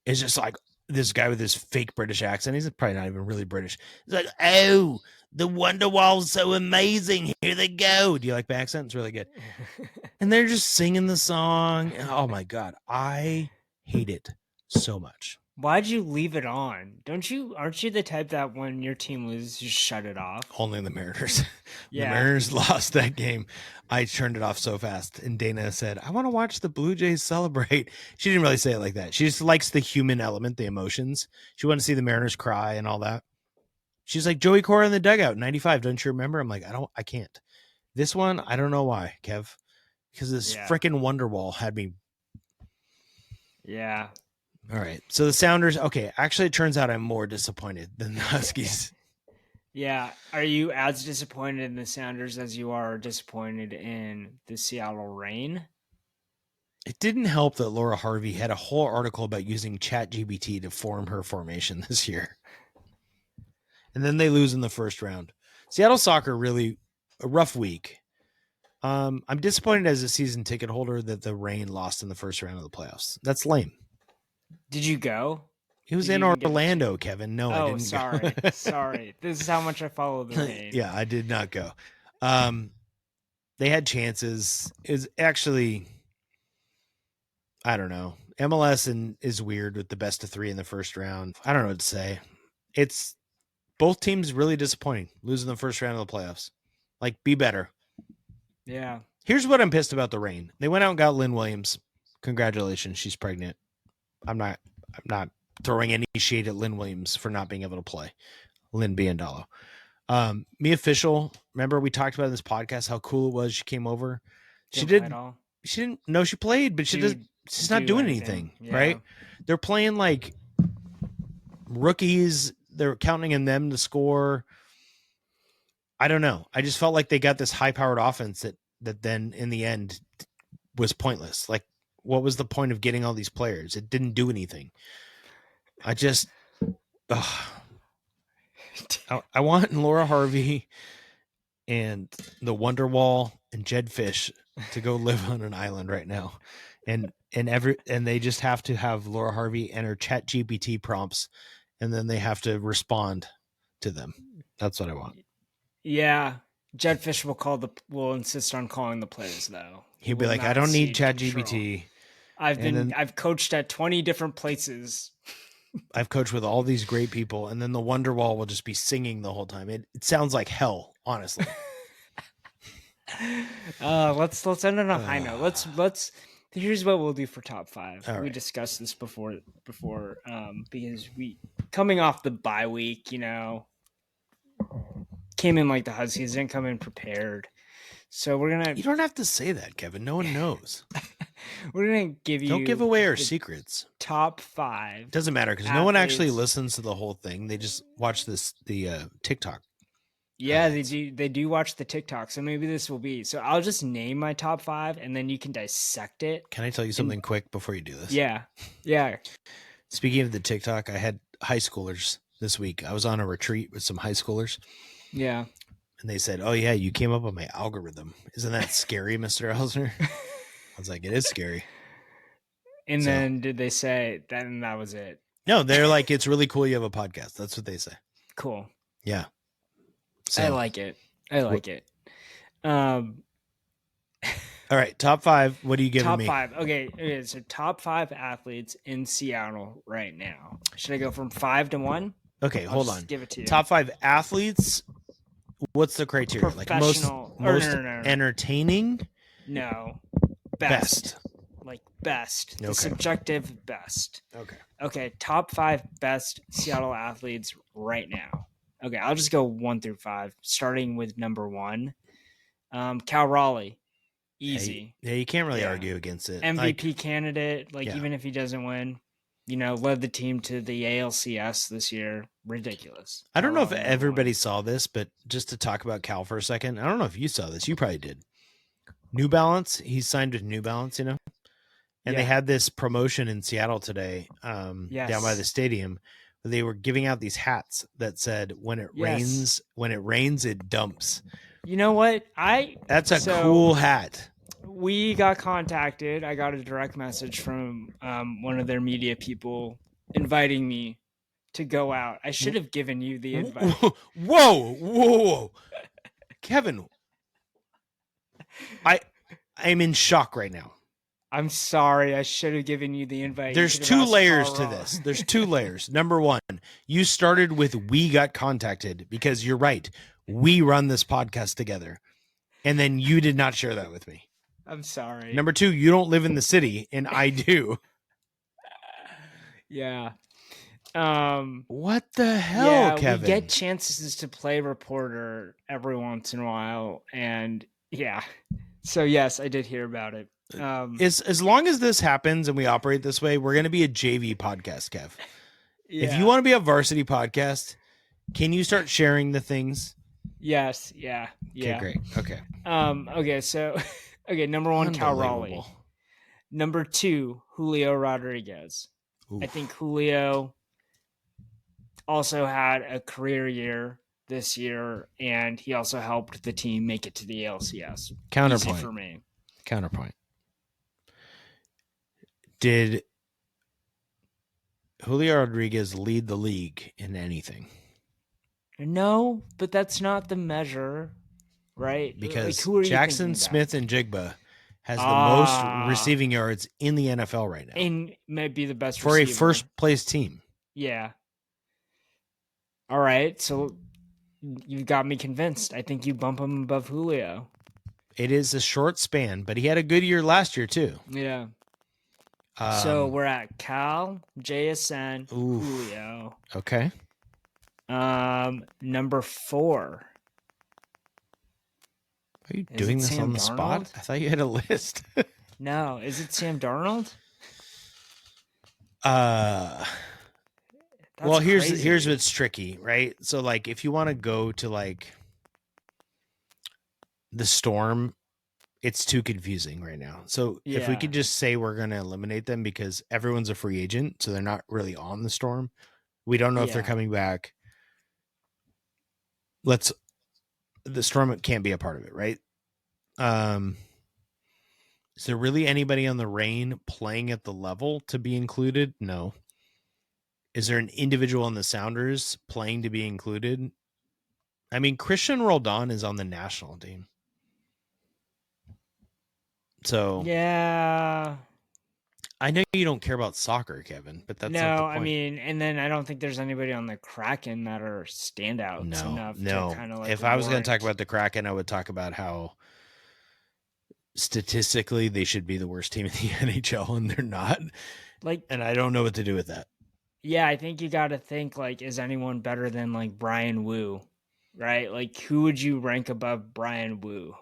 is just like this guy with this fake British accent. He's probably not even really British. He's like, oh, the Wonderwall's so amazing. Here they go. Do you like my accent? It's really good. And they're just singing the song. Oh my God. I hate it so much. Why'd you leave it on? Aren't you the type that when your team loses, you shut it off? Only the Mariners. Yeah. The Mariners lost that game. I turned it off so fast. And Dana said, I want to watch the Blue Jays celebrate. She didn't really say it like that. She just likes the human element, the emotions. She wanted to see the Mariners cry and all that. She's like, Joey Cora in the dugout, 95. Don't you remember? I'm like, I can't. This one, I don't know why, Kev. Because this freaking Wonderwall had me. Yeah. All right. So the Sounders, okay. Actually, it turns out I'm more disappointed than the Huskies. Yeah. Are you as disappointed in the Sounders as you are disappointed in the Seattle Reign? It didn't help that Laura Harvey had a whole article about using ChatGPT to form her formation this year. And then they lose in the first round. Seattle soccer, really a rough week. I'm disappointed as a season ticket holder that the Reign lost in the first round of the playoffs. That's lame. Did you go? It was in Orlando, Kevin. No, I didn't sorry. go. Sorry. This is how much I follow the Reign. Yeah, I did not go. They had chances. Is actually, I don't know. MLS is weird with the best of 3 in the first round. I don't know what to say. It's both teams really disappointing, losing the first round of the playoffs. Like, be better. Yeah. Here's what I'm pissed about the Reign. They went out and got Lynn Williams. Congratulations, she's pregnant. I'm not throwing any shade at Lynn Williams for not being able to play. Lynn Biandalo. Mia Official, remember we talked about in this podcast how cool it was she came over. She didn't know she played, but she's not doing anything, right? They're playing like rookies. They're counting on them to score. I don't know. I just felt like they got this high-powered offense that then in the end was pointless. Like, what was the point of getting all these players? It didn't do anything. I just, I want Laura Harvey and the Wonderwall and Jed Fish to go live on an island right now, and they just have to have Laura Harvey and her ChatGPT prompts, and then they have to respond to them. That's what I want. Yeah, Jed Fish will insist on calling the players though. He'll be like, I don't need ChatGPT. I've coached at 20 different places. I've coached with all these great people, and then the Wonderwall will just be singing the whole time. It sounds like hell, honestly. Let's end on a high note. Let's. Here's what we'll do for top 5. All we right. discussed this before, because we coming off the bye week, came in like the Huskies, didn't come in prepared. So we're gonna. You don't have to say that, Kevin. No one knows. We're gonna give you. Don't give away our secrets. Top 5. Doesn't matter because no one actually listens to the whole thing. They just watch the TikTok. Yeah, they do watch the TikTok. So maybe this will be. So I'll just name my top 5, and then you can dissect it. Can I tell you something quick before you do this? Yeah. Speaking of the TikTok, I had high schoolers this week. I was on a retreat with some high schoolers. Yeah. And they said, "Oh yeah, you came up with my algorithm. Isn't that scary, Mr. Elsner?" I was like, "It is scary." And then did they say that? And that was it? No, they're like, "It's really cool you have a podcast." That's what they say. Cool. Yeah. So, I like it. All right, top 5. What are you giving me? Top 5. Okay. So top 5 athletes in Seattle right now. Should I go from 5 to 1? Okay, hold on. Give it to you. Top 5 athletes. What's the criteria? Like most entertaining? No. Best. Like best. The subjective best. Okay. Top 5 best Seattle athletes right now. Okay, I'll just go 1 through 5, starting with number 1. Cal Raleigh. Easy. Yeah, you can't really argue against it. MVP candidate, even if he doesn't win, led the team to the ALCS this year. Ridiculous. I don't know if everybody saw this, but just to talk about Cal for a second, I don't know if you saw this. You probably did. New Balance, he signed with New Balance, And they had this promotion in Seattle today, down by the stadium. They were giving out these hats that said, when it rains, it dumps. You know what? That's a cool hat. We got contacted. I got a direct message from one of their media people inviting me to go out. I should have given you the invite. Whoa. Kevin, I'm in shock right now. I'm sorry. I should have given you the invite. There's 2 layers to this. There's 2 layers. Number 1, you started with we got contacted because you're right. We run this podcast together. And then you did not share that with me. I'm sorry. Number 2, you don't live in the city and I do. Yeah. What the hell, Kevin? We get chances to play reporter every once in a while. And yeah. So yes, I did hear about it. As long as this happens and we operate this way, we're going to be a JV podcast, Kev. Yeah. If you want to be a varsity podcast, can you start sharing the things? Yes. Yeah. Okay, great. Okay. Okay. So, number 1, Cal Raleigh. Number 2, Julio Rodriguez. Oof. I think Julio also had a career year this year, and he also helped the team make it to the ALCS. Counterpoint for me. Counterpoint. Did Julio Rodriguez lead the league in anything? No, but that's not the measure, right? Because Jackson Smith and Jigba has the most receiving yards in the NFL right now. And might be the best for receiver. A first-place team. Yeah. All right, so you got me convinced. I think you bump him above Julio. It is a short span, but he had a good year last year, too. Yeah. So we're at Cal, JSN, Julio. Okay. Number 4. Are you doing this on the spot? I thought you had a list. No, is it Sam Darnold? Well, here's what's tricky, right? So like if you want to go to like the Storm, it's too confusing right now. So if we could just say we're going to eliminate them because everyone's a free agent, so they're not really on the Storm. We don't know if they're coming back. The Storm can't be a part of it, right? Is there really anybody on the Reign playing at the level to be included? No. Is there an individual on the Sounders playing to be included? I mean, Christian Roldan is on the national team. So yeah, I know you don't care about soccer, Kevin, but that's not the point. I mean, and then I don't think there's anybody on the Kraken that are standouts enough. To kind of like if I was going to talk about the Kraken, I would talk about how statistically they should be the worst team in the NHL, and they're not. And I don't know what to do with that. Yeah, I think you got to think like, is anyone better than like Brian Wu, right? Like, who would you rank above Brian Wu?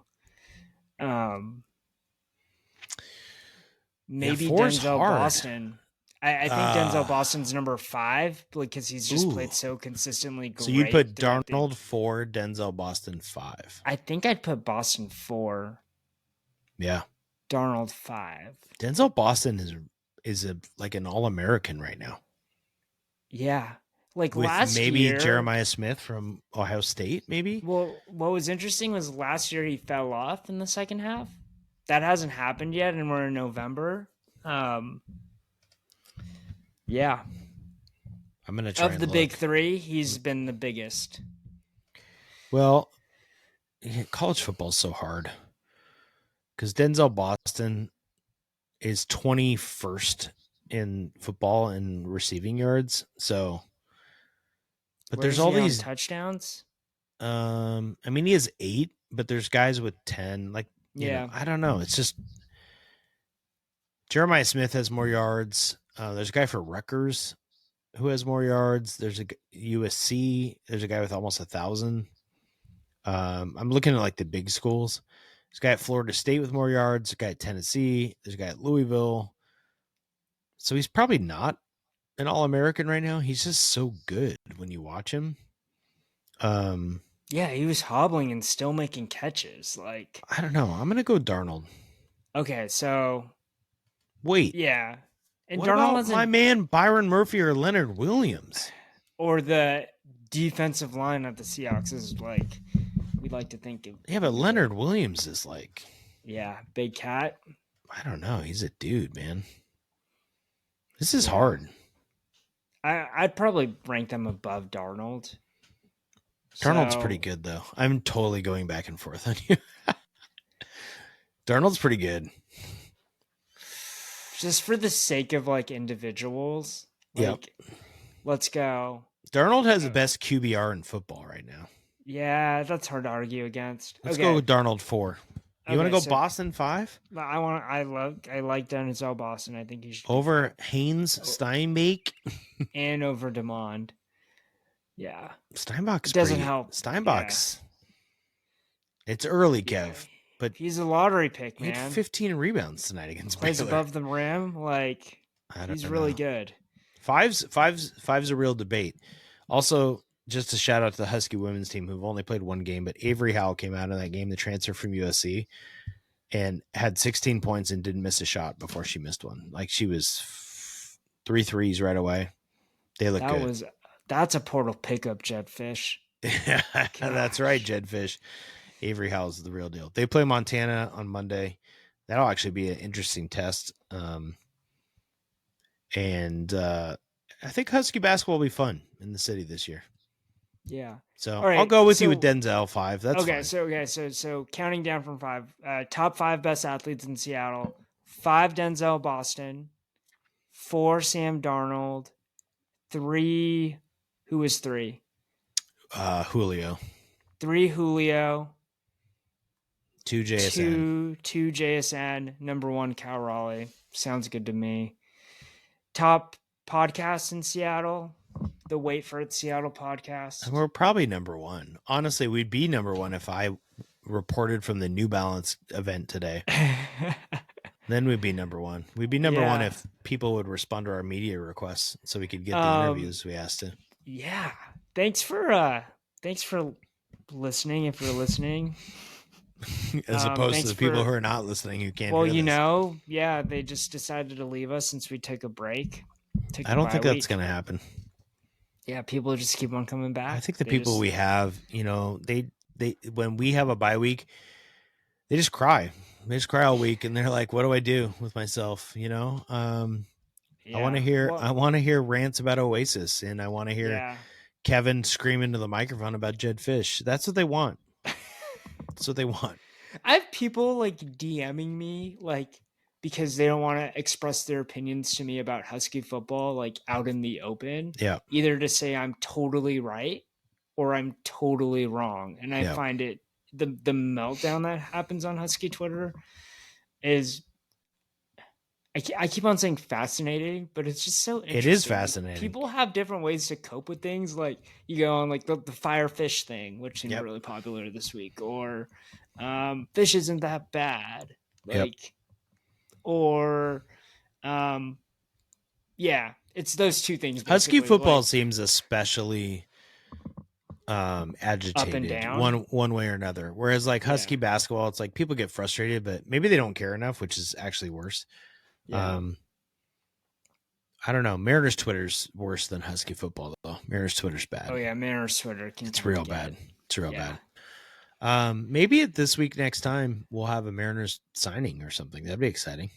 Maybe Denzel Boston. I think Denzel Boston's number 5 because he's just played so consistently great. So you'd put Darnold 4, Denzel Boston 5. I think I'd put Boston 4. Yeah. Darnold 5. Denzel Boston is like an All-American right now. Yeah. Like with last maybe year. Maybe Jeremiah Smith from Ohio State, maybe? Well, what was interesting was last year he fell off in the second half. That hasn't happened yet, and we're in November. Yeah. I'm going to try of the big 3, he's been the biggest. Well, college football is so hard because Denzel Boston is 21st in football and receiving yards. So, but there's all these touchdowns. I mean, he has 8, but there's guys with 10. Like, you know, I don't know. It's just Jeremiah Smith has more yards. There's a guy for Rutgers who has more yards. There's a USC. There's a guy with almost 1,000. I'm looking at like the big schools. There's a guy at Florida State with more yards. There's a guy at Tennessee. There's a guy at Louisville. So he's probably not an All-American right now. He's just so good when you watch him. Yeah, he was hobbling and still making catches. Like, I don't know. I'm gonna go Darnold. Okay, so Wait, Yeah. And what Darnold about hasn't, my man Byron Murphy or Leonard Williams? or the defensive line at the Seahawks is like, we like to think of. Yeah, but Leonard Williams is like, Yeah, big cat. I don't know. He's a dude, man. This is Yeah. hard. I'd probably rank them above Darnold. Darnold's So, pretty good, though. I'm totally going back and forth on you. Darnold's pretty good. just for the sake of like individuals, like, let's go. Darnold has the best QBR in football right now. Yeah, that's hard to argue against. Let's go with Darnold 4. You want to go Boston 5? I like Denzel Boston. I think he should over Haynes Steinbach and over DeMond. Yeah, Steinbach's doesn't help. Steinbach's. Yeah. It's early, Kev, but he's a lottery pick, man. He had 15 rebounds tonight against Plays Baylor. above the rim, like he's really good. Five's a real debate. Also, just a shout out to the Husky women's team who've only played one game, but Avery Howell came out in that game, the transfer from USC, and had 16 points and didn't miss a shot before she missed one. Like she was 3 threes right away. They look good. That's a portal pickup, Jedfish. Yeah, that's right, Jedfish. Avery Howell's the real deal. They play Montana on Monday. That'll actually be an interesting test. And I think Husky basketball will be fun in the city this year. Yeah. So I'll go with you with Denzel 5. That's okay. Fine. So counting down from 5, top 5 best athletes in Seattle: 5 Denzel Boston, 4 Sam Darnold, 3. Who was 3? Julio. 3 Julio. 2 JSN. 2 JSN. Number 1 Cal Raleigh. Sounds good to me. Top podcasts in Seattle. The Wait for It Seattle podcast. And we're probably number 1. Honestly, we'd be number 1 if I reported from the New Balance event today. Then we'd be number 1. We'd be number 1 if people would respond to our media requests so we could get the interviews we asked to. Yeah. Thanks for listening if you're listening. As opposed to the people who are not listening who can't hear this. They just decided to leave us since we took a break. I don't think that's going to happen. Yeah, people just keep on coming back. I think the people we have, they when we have a bye week, they just cry. They just cry all week, and they're like, "What do I do with myself?" I want to hear rants about Oasis, and I want to hear Kevin scream into the microphone about Jed Fish. That's what they want. That's what they want. I have people like DMing me because they don't want to express their opinions to me about Husky football out in the open. Yeah. Either to say I'm totally right or I'm totally wrong. And I find it the meltdown that happens on Husky Twitter is I keep on saying fascinating, but it's just so interesting. It is fascinating. People have different ways to cope with things. Like you go on the firefish thing, which seemed really popular this week, or fish isn't that bad. Or it's those two things. Husky football seems especially agitated up and down. one way or another. Whereas Husky basketball, it's like people get frustrated, but maybe they don't care enough, which is actually worse. Yeah. I don't know. Mariners Twitter's worse than Husky football though. Mariners Twitter's bad. Oh yeah, Mariners Twitter. It's real bad. It's real bad. Maybe this week next time we'll have a Mariners signing or something. That'd be exciting.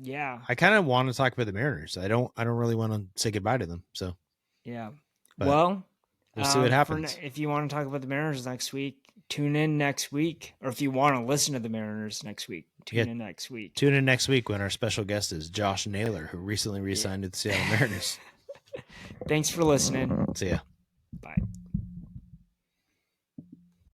Yeah. I kind of want to talk about the Mariners. I don't really want to say goodbye to them. So yeah. Well, we'll see what happens. If you want to talk about the Mariners next week, tune in next week. Or if you want to listen to the Mariners next week, tune in next week. Tune in next week when our special guest is Josh Naylor, who recently re-signed to the Seattle Mariners. Thanks for listening. See ya. Bye.